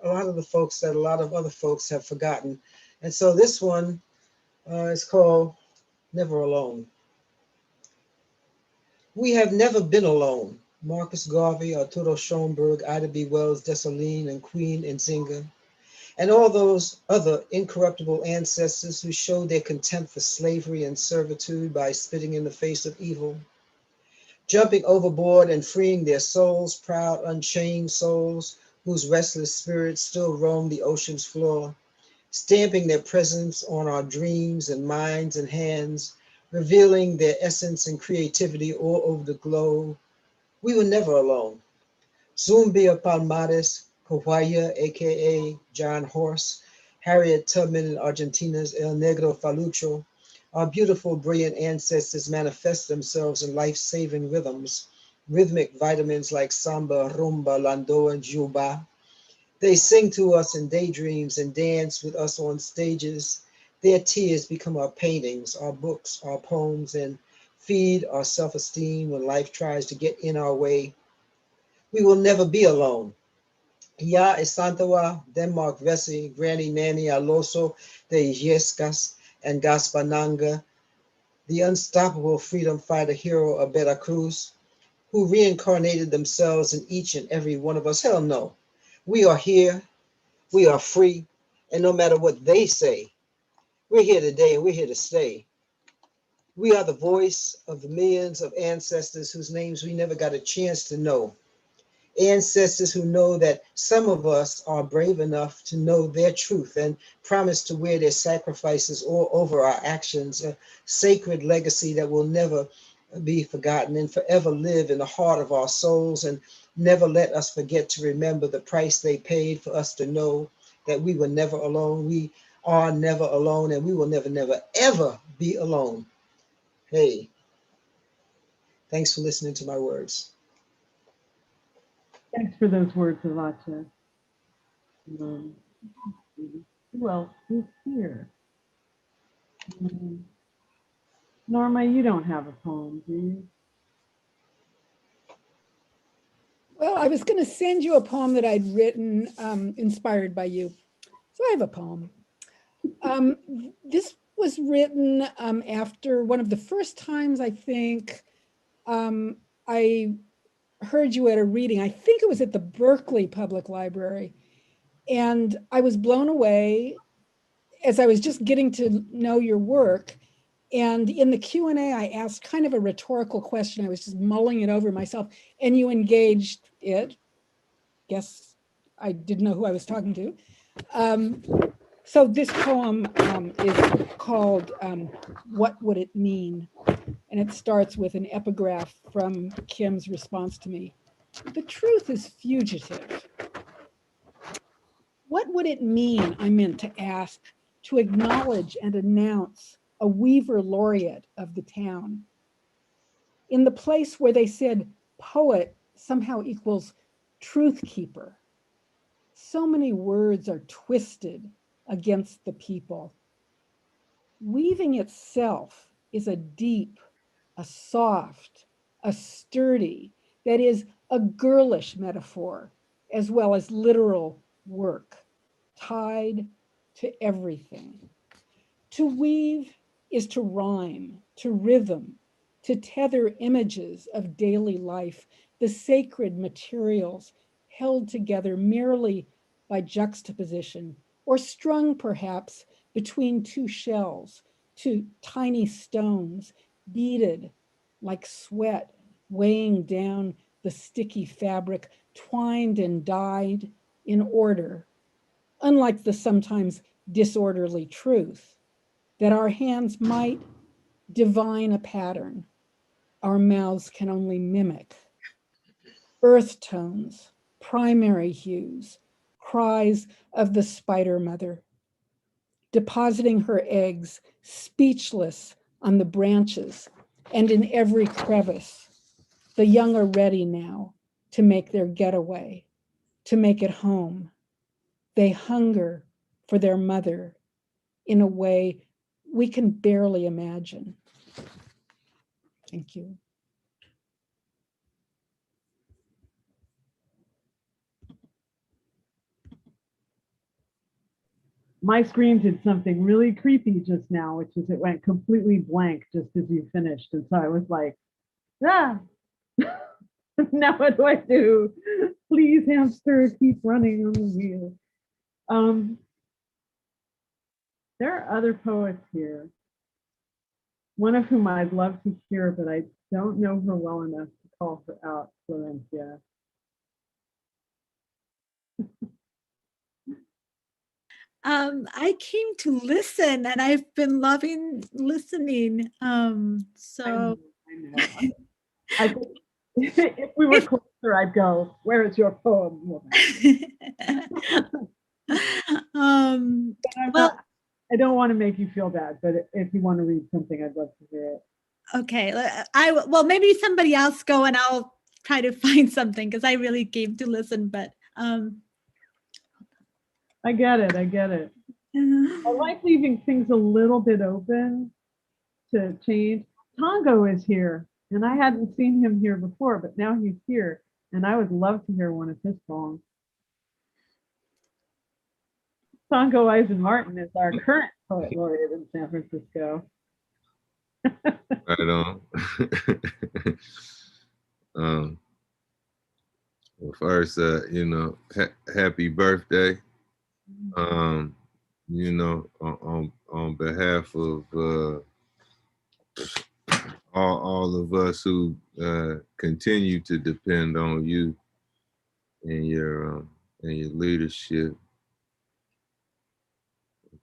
lot of the folks that a lot of other folks have forgotten. And so this one is called Never Alone. We have never been alone. Marcus Garvey, Arturo Schoenberg, Ida B. Wells, Dessalines, and Queen Nzinga, and all those other incorruptible ancestors who showed their contempt for slavery and servitude by spitting in the face of evil, jumping overboard and freeing their souls, proud, unchained souls whose restless spirits still roam the ocean's floor, stamping their presence on our dreams and minds and hands, revealing their essence and creativity all over the globe. We were never alone. Zumbia Palmares, Cahuaya, aka John Horse, Harriet Tubman in Argentina's El Negro Falucho, our beautiful, brilliant ancestors manifest themselves in life-saving rhythms, rhythmic vitamins like samba, rumba, lando, and juba. They sing to us in daydreams and dance with us on stages. Their tears become our paintings, our books, our poems, and feed our self-esteem when life tries to get in our way. We will never be alone. Ya Esantawa, Denmark Vesey, Granny Nanny Aloso, de Illescas, and Gaspananga, the unstoppable freedom fighter hero of Veracruz, who reincarnated themselves in each and every one of us. Hell no. We are here, we are free, and no matter what they say, we're here today and we're here to stay. We are the voice of the millions of ancestors whose names we never got a chance to know. Ancestors who know that some of us are brave enough to know their truth and promise to wear their sacrifices all over our actions, a sacred legacy that will never be forgotten and forever live in the heart of our souls, and never let us forget to remember the price they paid for us to know that we were never alone. We are never alone, and we will never, never, ever be alone. Hey, thanks for listening to my words. Thanks for those words, Avacha. Who else is here? Norma, you don't have a poem, do you? Well, I was going to send you a poem that I'd written inspired by you. So I have a poem. This was written after one of the first times, I think, I heard you at a reading. I think it was at the Berkeley Public Library. And I was blown away as I was just getting to know your work. And in the Q&A, I asked kind of a rhetorical question. I was just mulling it over myself, and you engaged it. Guess I didn't know who I was talking to. So this poem is called What Would It Mean? And it starts with an epigraph from Kim's response to me. The truth is fugitive. What would it mean, I meant to ask, to acknowledge and announce a Wieser Laureate of the town? In the place where they said poet somehow equals truth keeper. So many words are twisted against the people. Weaving itself is a deep, a soft, a sturdy, that is a girlish metaphor, as well as literal work, tied to everything. To weave is to rhyme, to rhythm, to tether images of daily life, the sacred materials held together merely by juxtaposition, or strung perhaps between two shells, two tiny stones, beaded like sweat, weighing down the sticky fabric, twined and dyed in order, unlike the sometimes disorderly truth. that our hands might divine a pattern our mouths can only mimic. Earth tones, primary hues, cries of the spider mother, depositing her eggs speechless on the branches and in every crevice. The young are ready now to make their getaway, to make it home. They hunger for their mother in a way we can barely imagine. Thank you. My screen did something really creepy just now, which is it went completely blank just as you finished. And so I was like, ah, now what do I do? Please, hamster, keep running on the wheel. There are other poets here, one of whom I'd love to hear, but I don't know her well enough to call her out, Florencia. I came to listen and I've been loving listening. I know. I think if we were closer, I'd go, where is your poem, woman? Well, I don't want to make you feel bad, but if you want to read something, I'd love to hear it. okay, well, maybe somebody else go and I'll try to find something because I really came to listen, but I get it. I like leaving things a little bit open to change. Tongo is here, and I hadn't seen him here before, but now he's here, and I would love to hear one of his poems. Tongo Eisen-Martin is our current poet laureate in San Francisco. Right on. Well, first, happy birthday. On behalf of all of us who continue to depend on you and your leadership.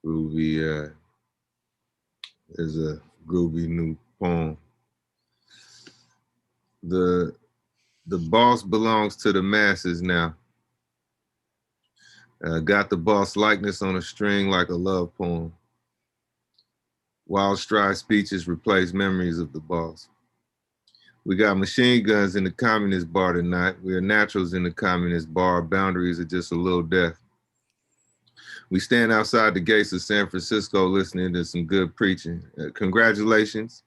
Groovy is a groovy new poem. The boss belongs to the masses now. Got the boss likeness on a string like a love poem. Wild stride speeches replace memories of the boss. We got machine guns in the communist bar tonight. We are naturals in the communist bar. Boundaries are just a little death. We stand outside the gates of San Francisco listening to some good preaching. Congratulations.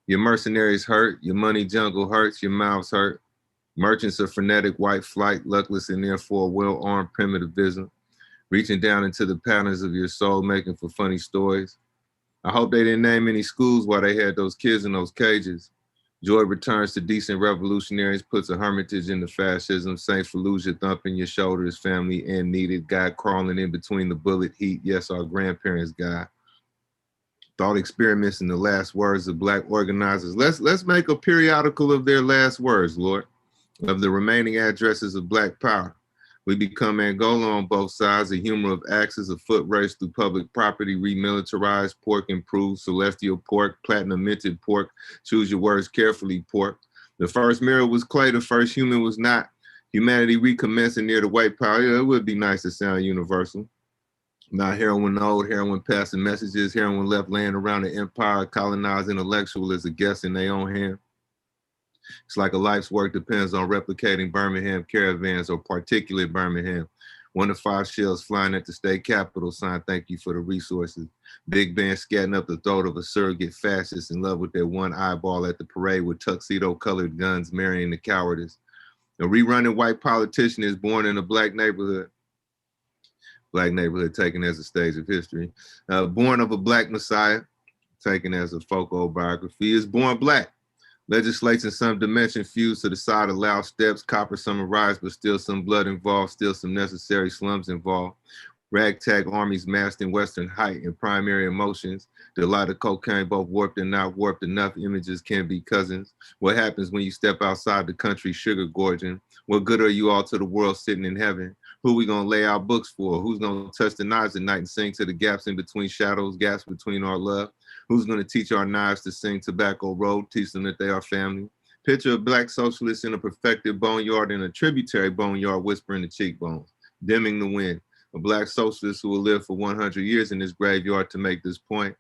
Your mercenaries hurt. Your money jungle hurts. Your mouths hurt. Merchants of frenetic white flight, luckless and therefore well-armed primitivism, reaching down into the patterns of your soul, making for funny stories. I hope they didn't name any schools while they had those kids in those cages. Joy returns to decent revolutionaries, puts a hermitage into fascism. Saint Fallujah thumping your shoulders, family and needed. God crawling in between the bullet heat. Yes, our grandparents' God. Thought experiments in the last words of Black organizers. Let's make a periodical of their last words, Lord, of the remaining addresses of Black power. We become Angola on both sides, a humor of axes, a foot race through public property, remilitarized, pork improved, celestial pork, platinum minted pork, choose your words carefully, pork. The first mirror was clay, the first human was not. Humanity recommencing near the white power. Yeah, it would be nice to sound universal. Not heroin old, heroin passing messages, heroin left laying around the empire, colonized intellectual as a guest in their own hand. It's like a life's work depends on replicating Birmingham caravans or particulate Birmingham. 1 to 5 shells flying at the state capitol sign, thank you for the resources. Big band scatting up the throat of a surrogate fascist in love with their one eyeball at the parade with tuxedo colored guns marrying the cowardice. A rerunning white politician is born in a Black neighborhood. Black neighborhood taken as a stage of history. Born of a Black messiah, taken as a folk biography, is born Black. Legislating some dimension fused to the side of loud steps, copper summer rise, but still some blood involved, still some necessary slums involved. Ragtag armies massed in Western height and primary emotions. The light of cocaine, both warped and not warped, enough images can be cousins. What happens when you step outside the country sugar gorging? What good are you all to the world sitting in heaven? Who we gonna lay our books for? Who's gonna touch the knives at night and sing to the gaps in between shadows, gaps between our love? Who's going to teach our knives to sing Tobacco Road, teach them that they are family? Picture a black socialist in a perfected boneyard and a tributary boneyard whispering the cheekbones, dimming the wind. A black socialist who will live for 100 years in this graveyard to make this point,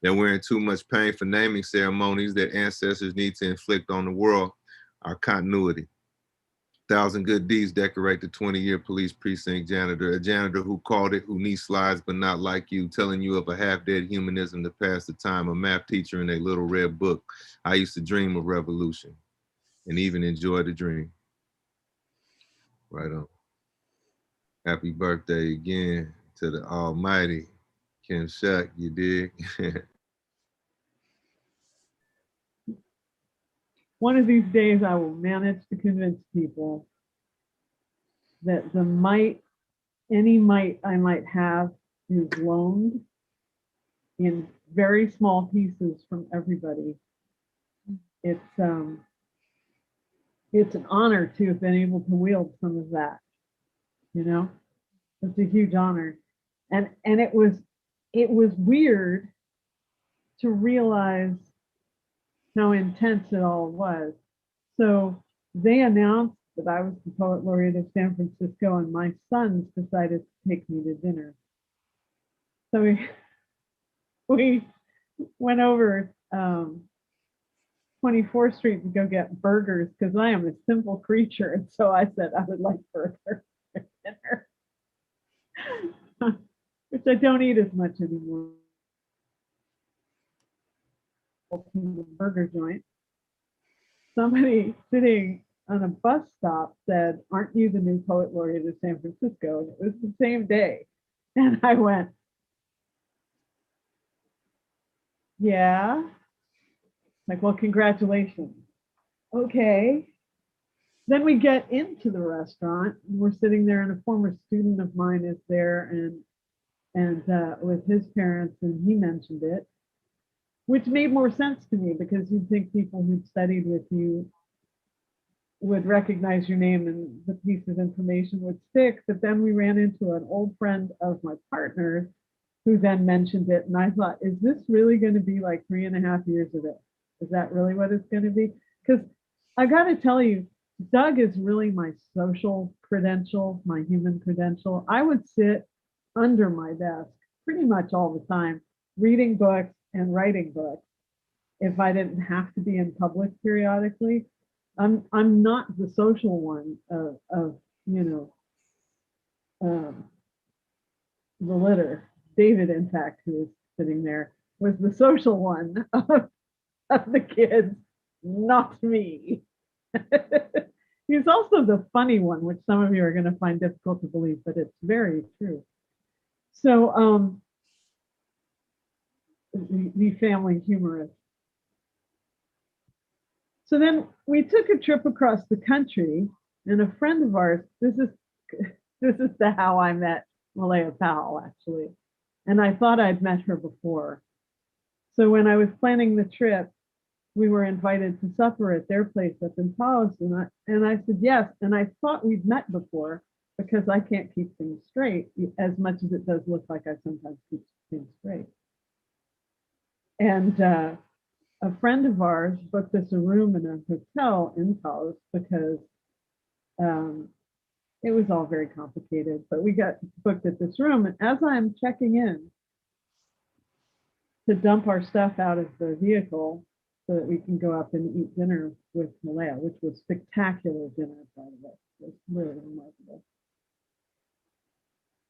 that we're in too much pain for naming ceremonies that ancestors need to inflict on the world, our continuity. 1,000 good deeds decorate the 20-year police precinct janitor, a janitor who called it, who needs slides but not like you, telling you of a half-dead humanism to pass the time, a math teacher in a little red book. I used to dream of revolution and even enjoy the dream. Right on. Happy birthday again to the almighty Kim Shuck, you dig? One of these days I will manage to convince people that the might, any might I might have, is loaned in very small pieces from everybody. It's an honor to have been able to wield some of that, you know? It's a huge honor. And it was weird to realize how intense it all was. So they announced that I was the Poet Laureate of San Francisco, and my sons decided to take me to dinner. So we went over 24th Street to go get burgers because I am a simple creature. And so I said I would like burgers for dinner, which I don't eat as much anymore. The burger joint. Somebody sitting on a bus stop said, "Aren't you the new Poet Laureate of San Francisco?" And it was the same day. And I went, "Yeah." Like, "Well, congratulations." Okay. Then we get into the restaurant and we're sitting there, and a former student of mine is there and with his parents, and he mentioned it, which made more sense to me because you'd think people who'd studied with you would recognize your name and the piece of information would stick. But then we ran into an old friend of my partner's who then mentioned it. And I thought, is this really going to be like 3.5 years of it? Is that really what it's going to be? Because I got to tell you, Doug is really my social credential, my human credential. I would sit under my desk pretty much all the time, reading books and writing books if I didn't have to be in public periodically. I'm not the social one of the litter. David, in fact, who is sitting there, was the social one of the kids, not me. He's also the funny one, which some of you are going to find difficult to believe, but it's very true. So the family humorist. So then we took a trip across the country, and a friend of ours, this is how I met Malaya Powell, actually. And I thought I'd met her before. So when I was planning the trip, we were invited to supper at their place up in Taos, and I said yes. And I thought we'd met before because I can't keep things straight, as much as it does look like I sometimes keep things straight. And a friend of ours booked us a room in a hotel in Taos because it was all very complicated, but we got booked at this room. And as I'm checking in to dump our stuff out of the vehicle so that we can go up and eat dinner with Malaya, which was spectacular dinner, by the way. It was really remarkable.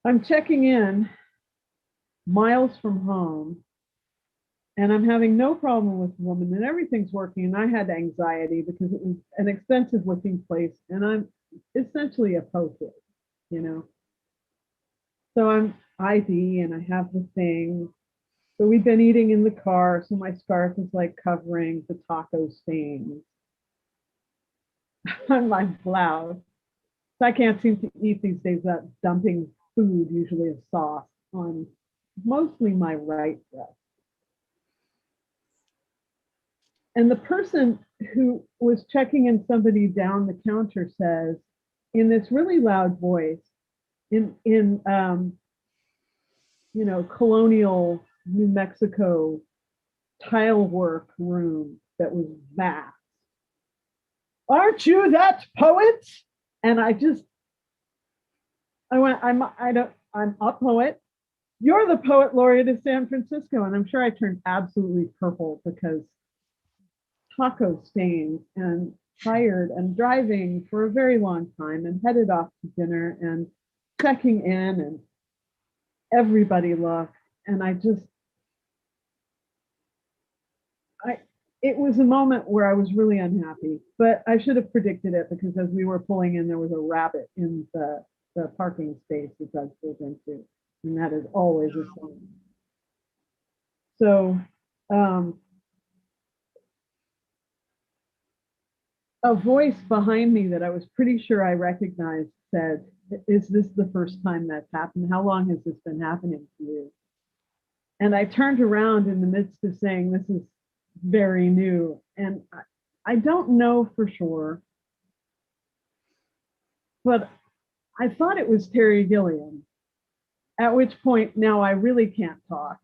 I'm checking in miles from home, and I'm having no problem with the woman, and everything's working. And I had anxiety because it was an expensive looking place, and I'm essentially a poet, you know. So I'm ID and I have the thing. So we've been eating in the car, so my scarf is like covering the taco stains on my blouse. So I can't seem to eat these days without dumping food, usually a sauce, on mostly my right breast. And the person who was checking in somebody down the counter says, in this really loud voice, in colonial New Mexico tile work room that was vast. Aren't you that poet? And I went, I'm a poet. You're the poet laureate of San Francisco. And I'm sure I turned absolutely purple because taco stains and tired and driving for a very long time and headed off to dinner and checking in, and everybody looked. And it was a moment where I was really unhappy, but I should have predicted it because as we were pulling in, there was a rabbit in the parking space that Doug pulled into, and that is always a sign. So a voice behind me that I was pretty sure I recognized said, "Is this the first time that's happened? How long has this been happening to you?" And I turned around in the midst of saying, "This is very new." And I don't know for sure, but I thought it was Terry Gilliam, at which point now I really can't talk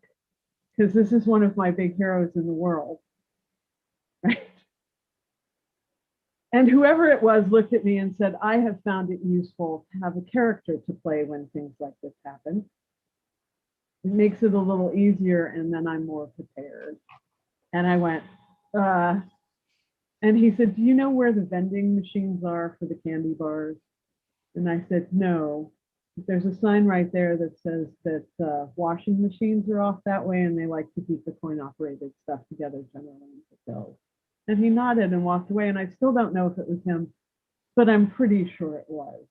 because this is one of my big heroes in the world, right? And whoever it was looked at me and said, "I have found it useful to have a character to play when things like this happen. It makes it a little easier and then I'm more prepared." And I went, and he said, "Do you know where the vending machines are for the candy bars?" And I said, "No. There's a sign right there that says that washing machines are off that way and they like to keep the coin operated stuff together generally." So, and he nodded and walked away, and I still don't know if it was him, but I'm pretty sure it was,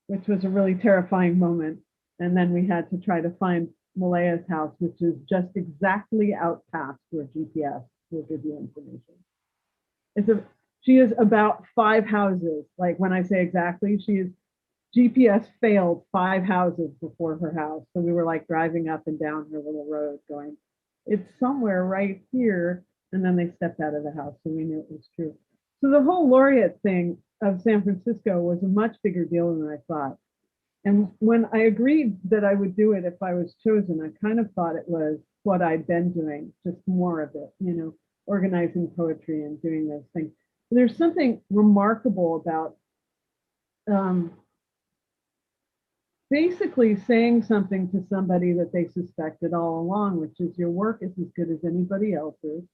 which was a really terrifying moment. And then we had to try to find Malea's house, which is just exactly out past where GPS will give you information. She is about 5 houses. Like when I say exactly, GPS failed 5 houses before her house. So we were like driving up and down her little road going, it's somewhere right here. And then they stepped out of the house, so we knew it was true. So the whole Laureate thing of San Francisco was a much bigger deal than I thought. And when I agreed that I would do it if I was chosen, I kind of thought it was what I'd been doing, just more of it, organizing poetry and doing those things. There's something remarkable about basically saying something to somebody that they suspected all along, which is your work is as good as anybody else's.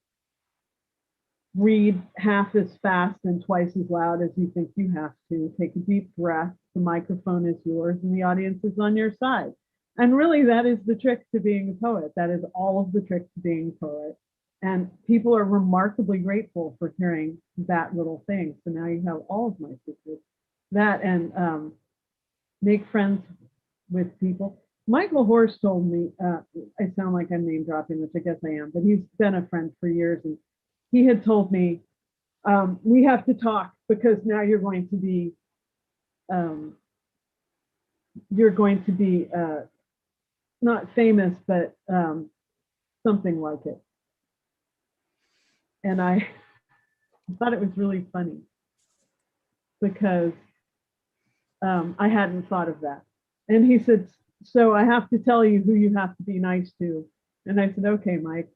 Read half as fast and twice as loud as you think you have to. Take a deep breath. The microphone is yours and the audience is on your side. And really, that is the trick to being a poet. That is all of the trick to being a poet. And people are remarkably grateful for hearing that little thing. So now you have all of my secrets. That and make friends with people. Michael Horst told me, I sound like I'm name dropping, which I guess I am, but he's been a friend for years. And he had told me, we have to talk because now you're going to be not famous, but something like it. And I thought it was really funny because I hadn't thought of that. And he said, so I have to tell you who you have to be nice to. And I said, okay, Mike,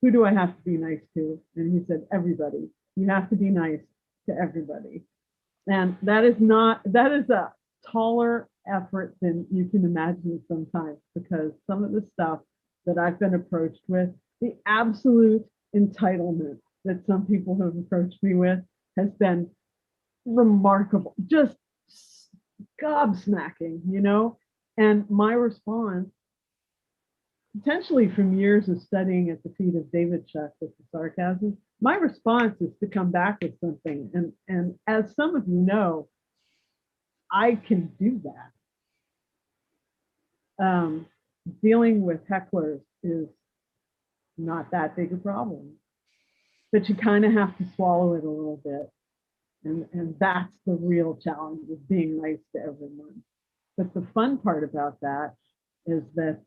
who do I have to be nice to? And he said, everybody. You have to be nice to everybody. And that is a taller effort than you can imagine sometimes, because some of the stuff that I've been approached with, the absolute entitlement that some people have approached me with has been remarkable, just gobsmacking, And my response, potentially from years of studying at the feet of David Shuck with the sarcasm, my response is to come back with something. And as some of you know, I can do that. Dealing with hecklers is not that big a problem, but you kind of have to swallow it a little bit. And that's the real challenge, of being nice to everyone. But the fun part about that is that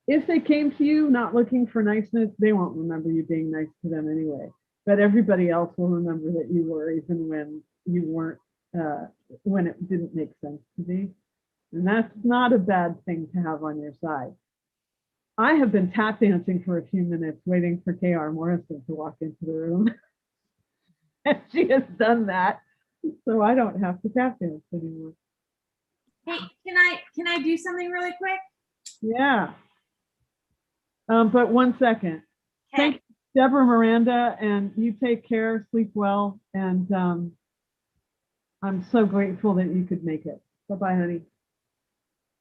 if they came to you not looking for niceness, they won't remember you being nice to them anyway. But everybody else will remember that you were, even when you weren't, when it didn't make sense to be. And that's not a bad thing to have on your side. I have been tap dancing for a few minutes, waiting for K.R. Morrison to walk into the room. And she has done that, so I don't have to tap dance anymore. Hey, can I do something really quick? Yeah. But 1 second. Thank you, Deborah Miranda, and you take care, sleep well, and I'm so grateful that you could make it. Bye-bye, honey.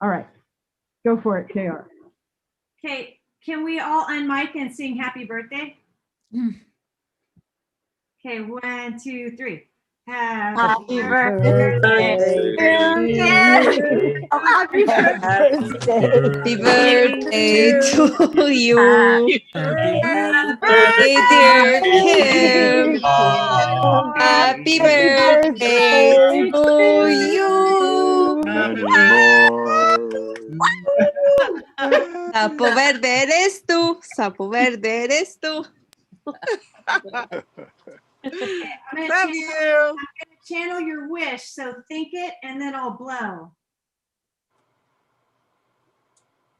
All right, go for it, KR. Okay, can we all unmic and sing happy birthday? Okay, 1, 2, 3. Happy birthday to you. Happy birthday. Happy birthday to you. Happy birthday, dear Kim. Happy birthday to you. Sapo verde eres tú. Sapo verde eres tú. Love you. I'm gonna channel your wish, so think it and then I'll blow.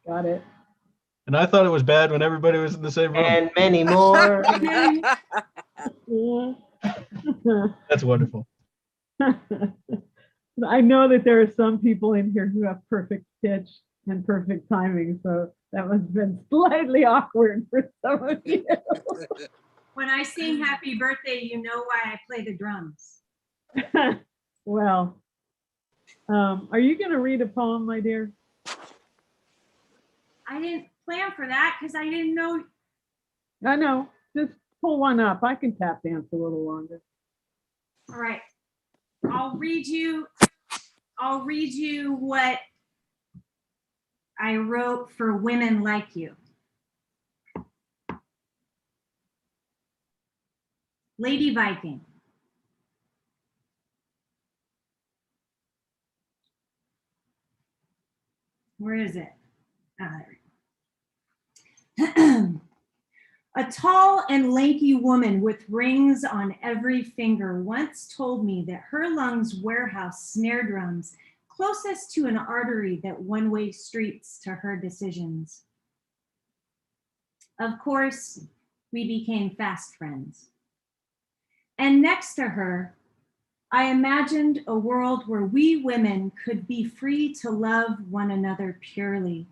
Got it. And I thought it was bad when everybody was in the same room. And many more. That's wonderful. I know that there are some people in here who have perfect pitch and perfect timing, so that must have been slightly awkward for some of you. When I sing happy birthday, you know why I play the drums. Well, are you going to read a poem, my dear? I didn't plan for that because I didn't know. I know. Just pull one up. I can tap dance a little longer. All right. I'll read you what I wrote for women like you. Lady Viking. Where is it? There we go. A tall and lanky woman with rings on every finger once told me that her lungs warehouse snare drums closest to an artery that one-way streets to her decisions. Of course, we became fast friends. And next to her, I imagined a world where we women could be free to love one another purely.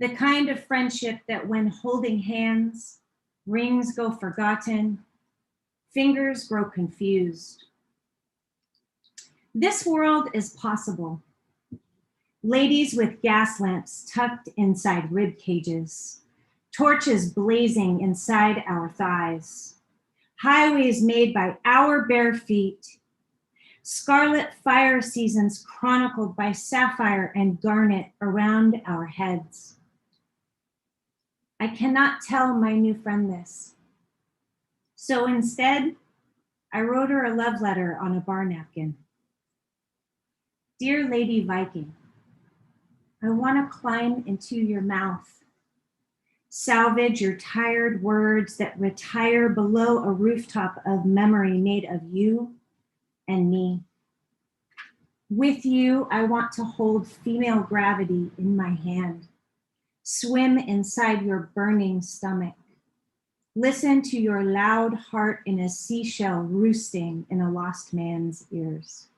The kind of friendship that when holding hands, rings go forgotten, fingers grow confused. This world is possible. Ladies with gas lamps tucked inside rib cages, torches blazing inside our thighs, highways made by our bare feet, scarlet fire seasons chronicled by sapphire and garnet around our heads. I cannot tell my new friend this. So instead, I wrote her a love letter on a bar napkin. Dear Lady Viking, I want to climb into your mouth, salvage your tired words that retire below a rooftop of memory made of you and me. With you, I want to hold female gravity in my hand, swim inside your burning stomach, listen to your loud heart in a seashell roosting in a lost man's ears.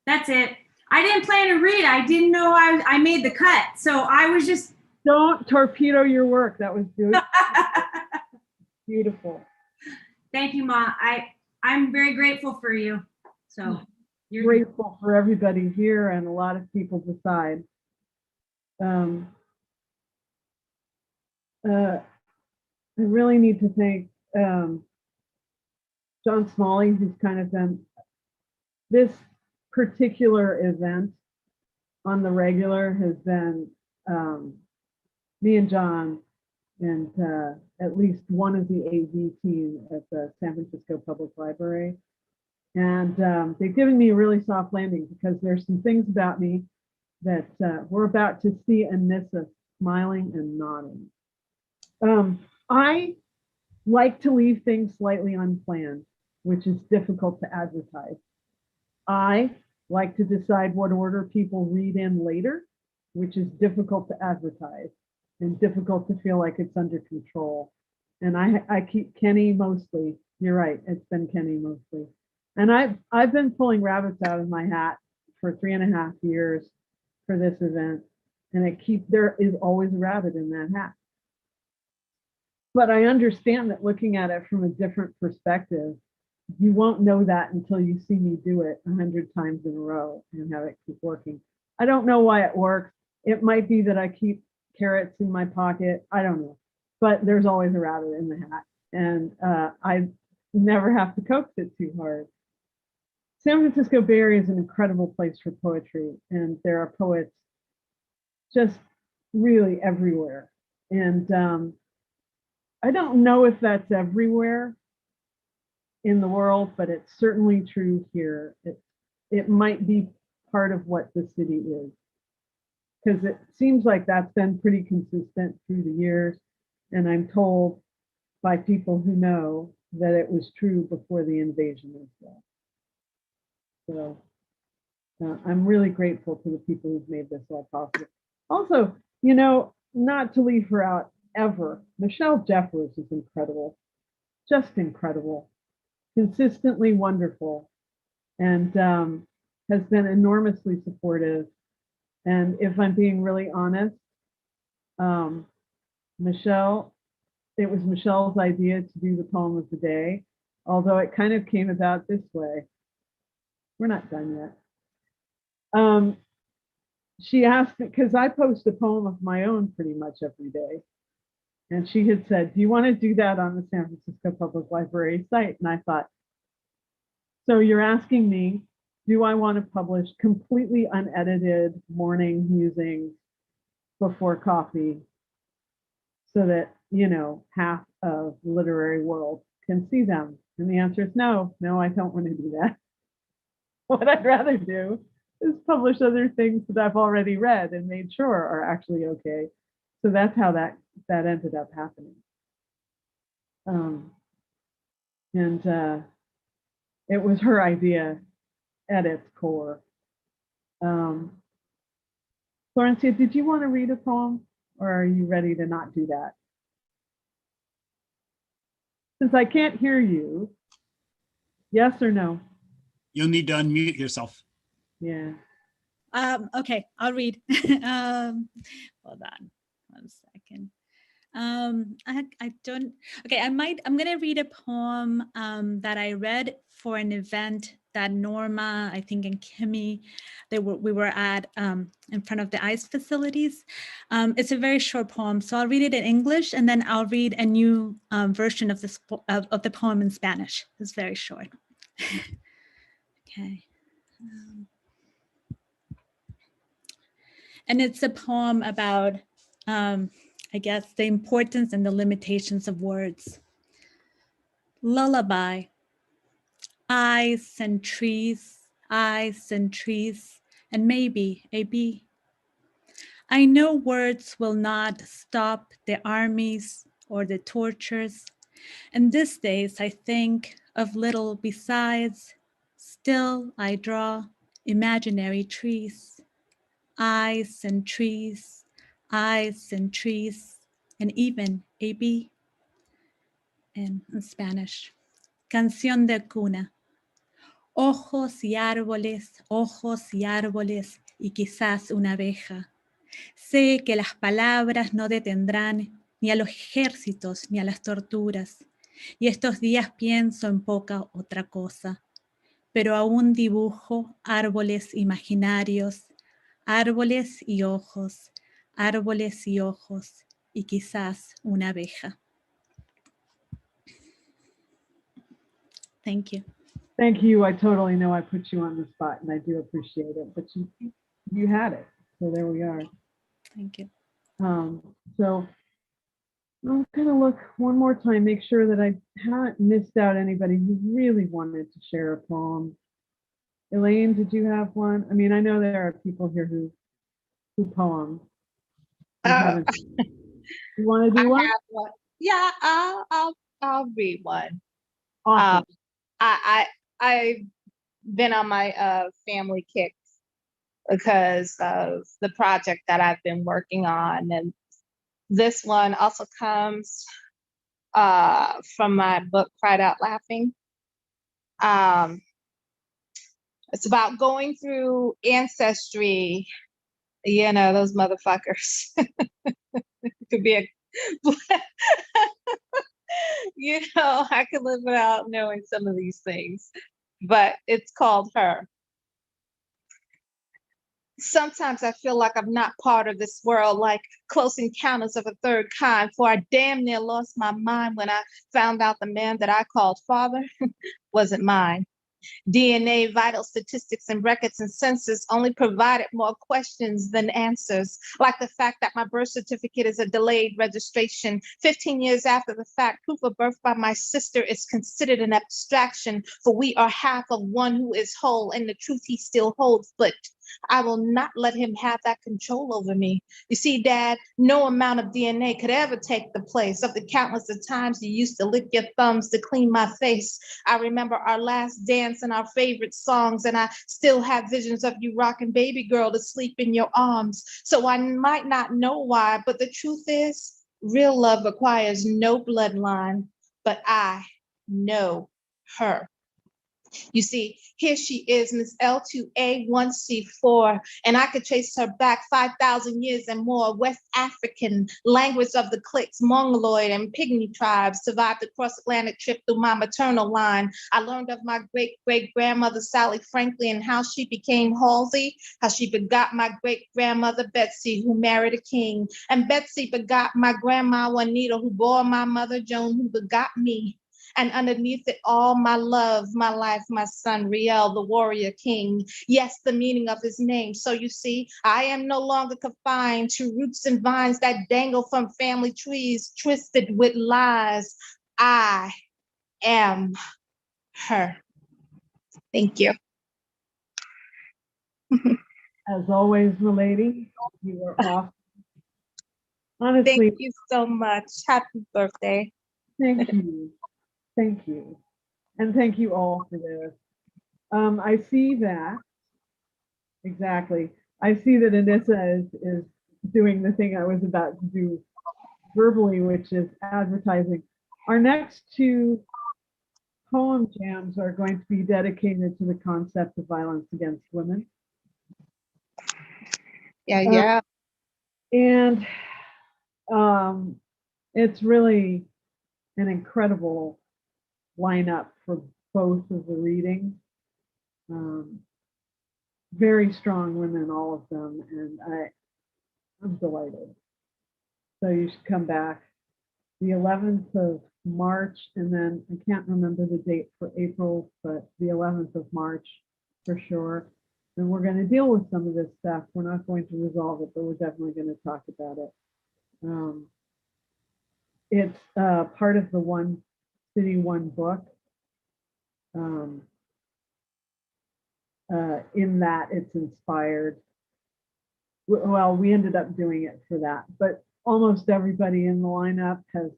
That's it. I didn't plan to read. I didn't know I made the cut. So I was just. Don't torpedo your work. That was beautiful. Beautiful. Thank you, Ma. I'm very grateful for you. So you're grateful for everybody here and a lot of people beside. I really need to thank John Smalley, who's kind of been this particular event on the regular has been me and John and at least one of the AV team at the San Francisco Public Library. And they've given me a really soft landing because there's some things about me that we're about to see and miss us smiling and nodding. I like to leave things slightly unplanned, which is difficult to advertise. I like to decide what order people read in later, which is difficult to advertise and difficult to feel like it's under control. And I keep Kenny mostly. You're right, it's been Kenny mostly. And I've been pulling rabbits out of my hat for 3.5 years for this event. And there is always a rabbit in that hat. But I understand that looking at it from a different perspective, you won't know that until you see me do it 100 times in a row and have it keep working. I don't know why it works. It might be that I keep carrots in my pocket. I don't know. But there's always a rabbit in the hat. And I never have to coax it too hard. San Francisco Bay Area is an incredible place for poetry. And there are poets just really everywhere. And I don't know if that's everywhere in the world, but it's certainly true here. It might be part of what the city is, because it seems like that's been pretty consistent through the years. And I'm told by people who know that it was true before the invasion as well. So I'm really grateful to the people who've made this all possible. Also, you know, not to leave her out ever, Michelle Jeffers is incredible, just incredible, consistently wonderful, and has been enormously supportive. And if I'm being really honest, Michelle, it was Michelle's idea to do the poem of the day, although it kind of came about this way. We're not done yet. She asked, because I post a poem of my own pretty much every day. And she had said, do you want to do that on the San Francisco Public Library site? And I thought, so you're asking me, do I want to publish completely unedited morning musings before coffee so that, you know, half of the literary world can see them? And the answer is no, I don't want to do that. What I'd rather do is publish other things that I've already read and made sure are actually okay. So that's how that ended up happening. It was her idea at its core. Florencia, did you want to read a poem, or are you ready to not do that? Since I can't hear you, yes or no? You'll need to unmute yourself. Yeah. Okay, I'll read. Hold on 1 second. I don't, okay, I'm gonna read a poem that I read for an event that Norma, I think, and Kimi, we were at in front of the ICE facilities. It's a very short poem, so I'll read it in English, and then I'll read a new version of this of the poem in Spanish. It's very short. Okay. And it's a poem about, I guess, the importance and the limitations of words. Lullaby. Eyes and trees, and maybe a bee. I know words will not stop the armies or the tortures. And these days I think of little besides. Still I draw imaginary trees. Eyes and trees, and even a bee. In Spanish. Canción de cuna. Ojos y árboles, y quizás una abeja. Sé que las palabras no detendrán ni a los ejércitos ni a las torturas. Y estos días pienso en poca otra cosa. Pero aún dibujo árboles imaginarios, árboles y ojos, y quizás una abeja. Thank you. Thank you. I totally know I put you on the spot, and I do appreciate it, but you had it. So there we are. Thank you. So I'm gonna look one more time, make sure that I haven't missed out anybody who really wanted to share a poem. Elaine, did you have one? I mean, I know there are people here who poem. You want to do one? Yeah, I'll read one. Awesome. I been on my family kick because of the project that I've been working on. And this one also comes from my book, Cried Out Laughing. It's about going through ancestry, you know, those motherfuckers. It could be a, you know, I could live without knowing some of these things, but it's called Her. Sometimes I feel like I'm not part of this world, like Close Encounters of a Third Kind, for I damn near lost my mind when I found out the man that I called father wasn't mine. DNA, vital statistics, and records and census only provided more questions than answers, like the fact that my birth certificate is a delayed registration. 15 years after the fact, proof of birth by my sister is considered an abstraction, for we are half of one who is whole, and the truth he still holds, but I will not let him have that control over me. You see, Dad, no amount of DNA could ever take the place of the countless of times you used to lick your thumbs to clean my face. I remember our last dance and our favorite songs, and I still have visions of you rocking baby girl to sleep in your arms. So I might not know why, but the truth is, real love requires no bloodline, but I know her. You see, here she is, Miss L2A1C4, and I could trace her back 5,000 years and more. West African, language of the cliques, Mongoloid and Pygmy tribes, survived the cross-Atlantic trip through my maternal line. I learned of my great-great-grandmother, Sally Franklin, and how she became Halsey, how she begot my great-grandmother, Betsy, who married a king. And Betsy begot my grandma, Juanita, who bore my mother, Joan, who begot me. And underneath it all, my love, my life, my son, Riel, the warrior king. Yes, the meaning of his name. So you see, I am no longer confined to roots and vines that dangle from family trees, twisted with lies. I am her. Thank you. As always, milady, you are off. Honestly, thank you so much. Happy birthday. Thank you. Thank you. And thank you all for this. I see that, exactly. I see that Anissa is doing the thing I was about to do verbally, which is advertising. Our next two poem jams are going to be dedicated to the concept of violence against women. Yeah. And it's really an incredible lineup for both of the readings. Very strong women, all of them, and I'm delighted. So you should come back the 11th of March, and then I can't remember the date for April, but the 11th of March for sure. And we're going to deal with some of this stuff. We're not going to resolve it, but we're definitely going to talk about it. It's part of the One City, One Book. In that it's inspired. Well, we ended up doing it for that, but almost everybody in the lineup has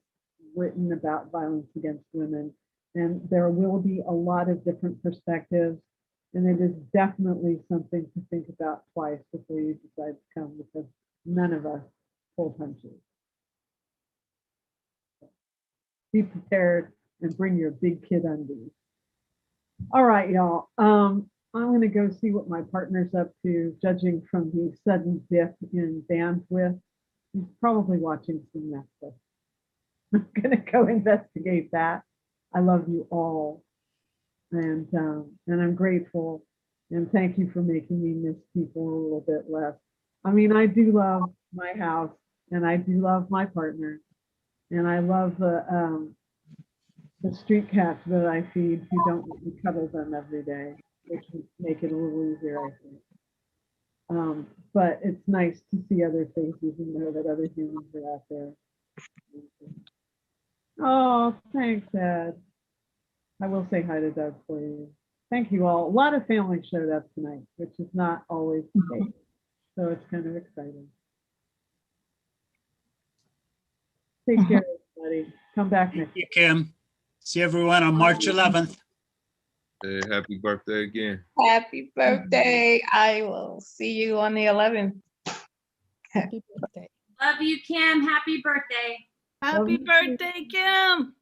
written about violence against women, and there will be a lot of different perspectives, and it is definitely something to think about twice before you decide to come, because none of us pull punches. Be prepared and bring your big kid undies. All right, y'all. I'm going to go see what my partner's up to, judging from the sudden dip in bandwidth. He's probably watching some Netflix. I'm going to go investigate that. I love you all, and I'm grateful, and thank you for making me miss people a little bit less. I mean, I do love my house, and I do love my partner, and I love the street cats that I feed who don't let me cuddle them every day, which would make it a little easier, I think. But it's nice to see other faces and know that other humans are out there. Oh, thanks, Ed. I will say hi to Doug for you. Thank you all. A lot of family showed up tonight, which is not always the case. So it's kind of exciting. Take care, everybody. Come back next week. Thank you, Kim. See everyone on March 11th. Hey, happy birthday again. Happy birthday. I will see you on the 11th. Happy birthday. Love you, Kim. Happy birthday. Happy birthday, Kim.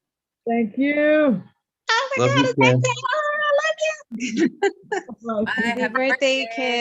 Thank you. Oh Love you, Kim. I love you. Happy birthday, Kim.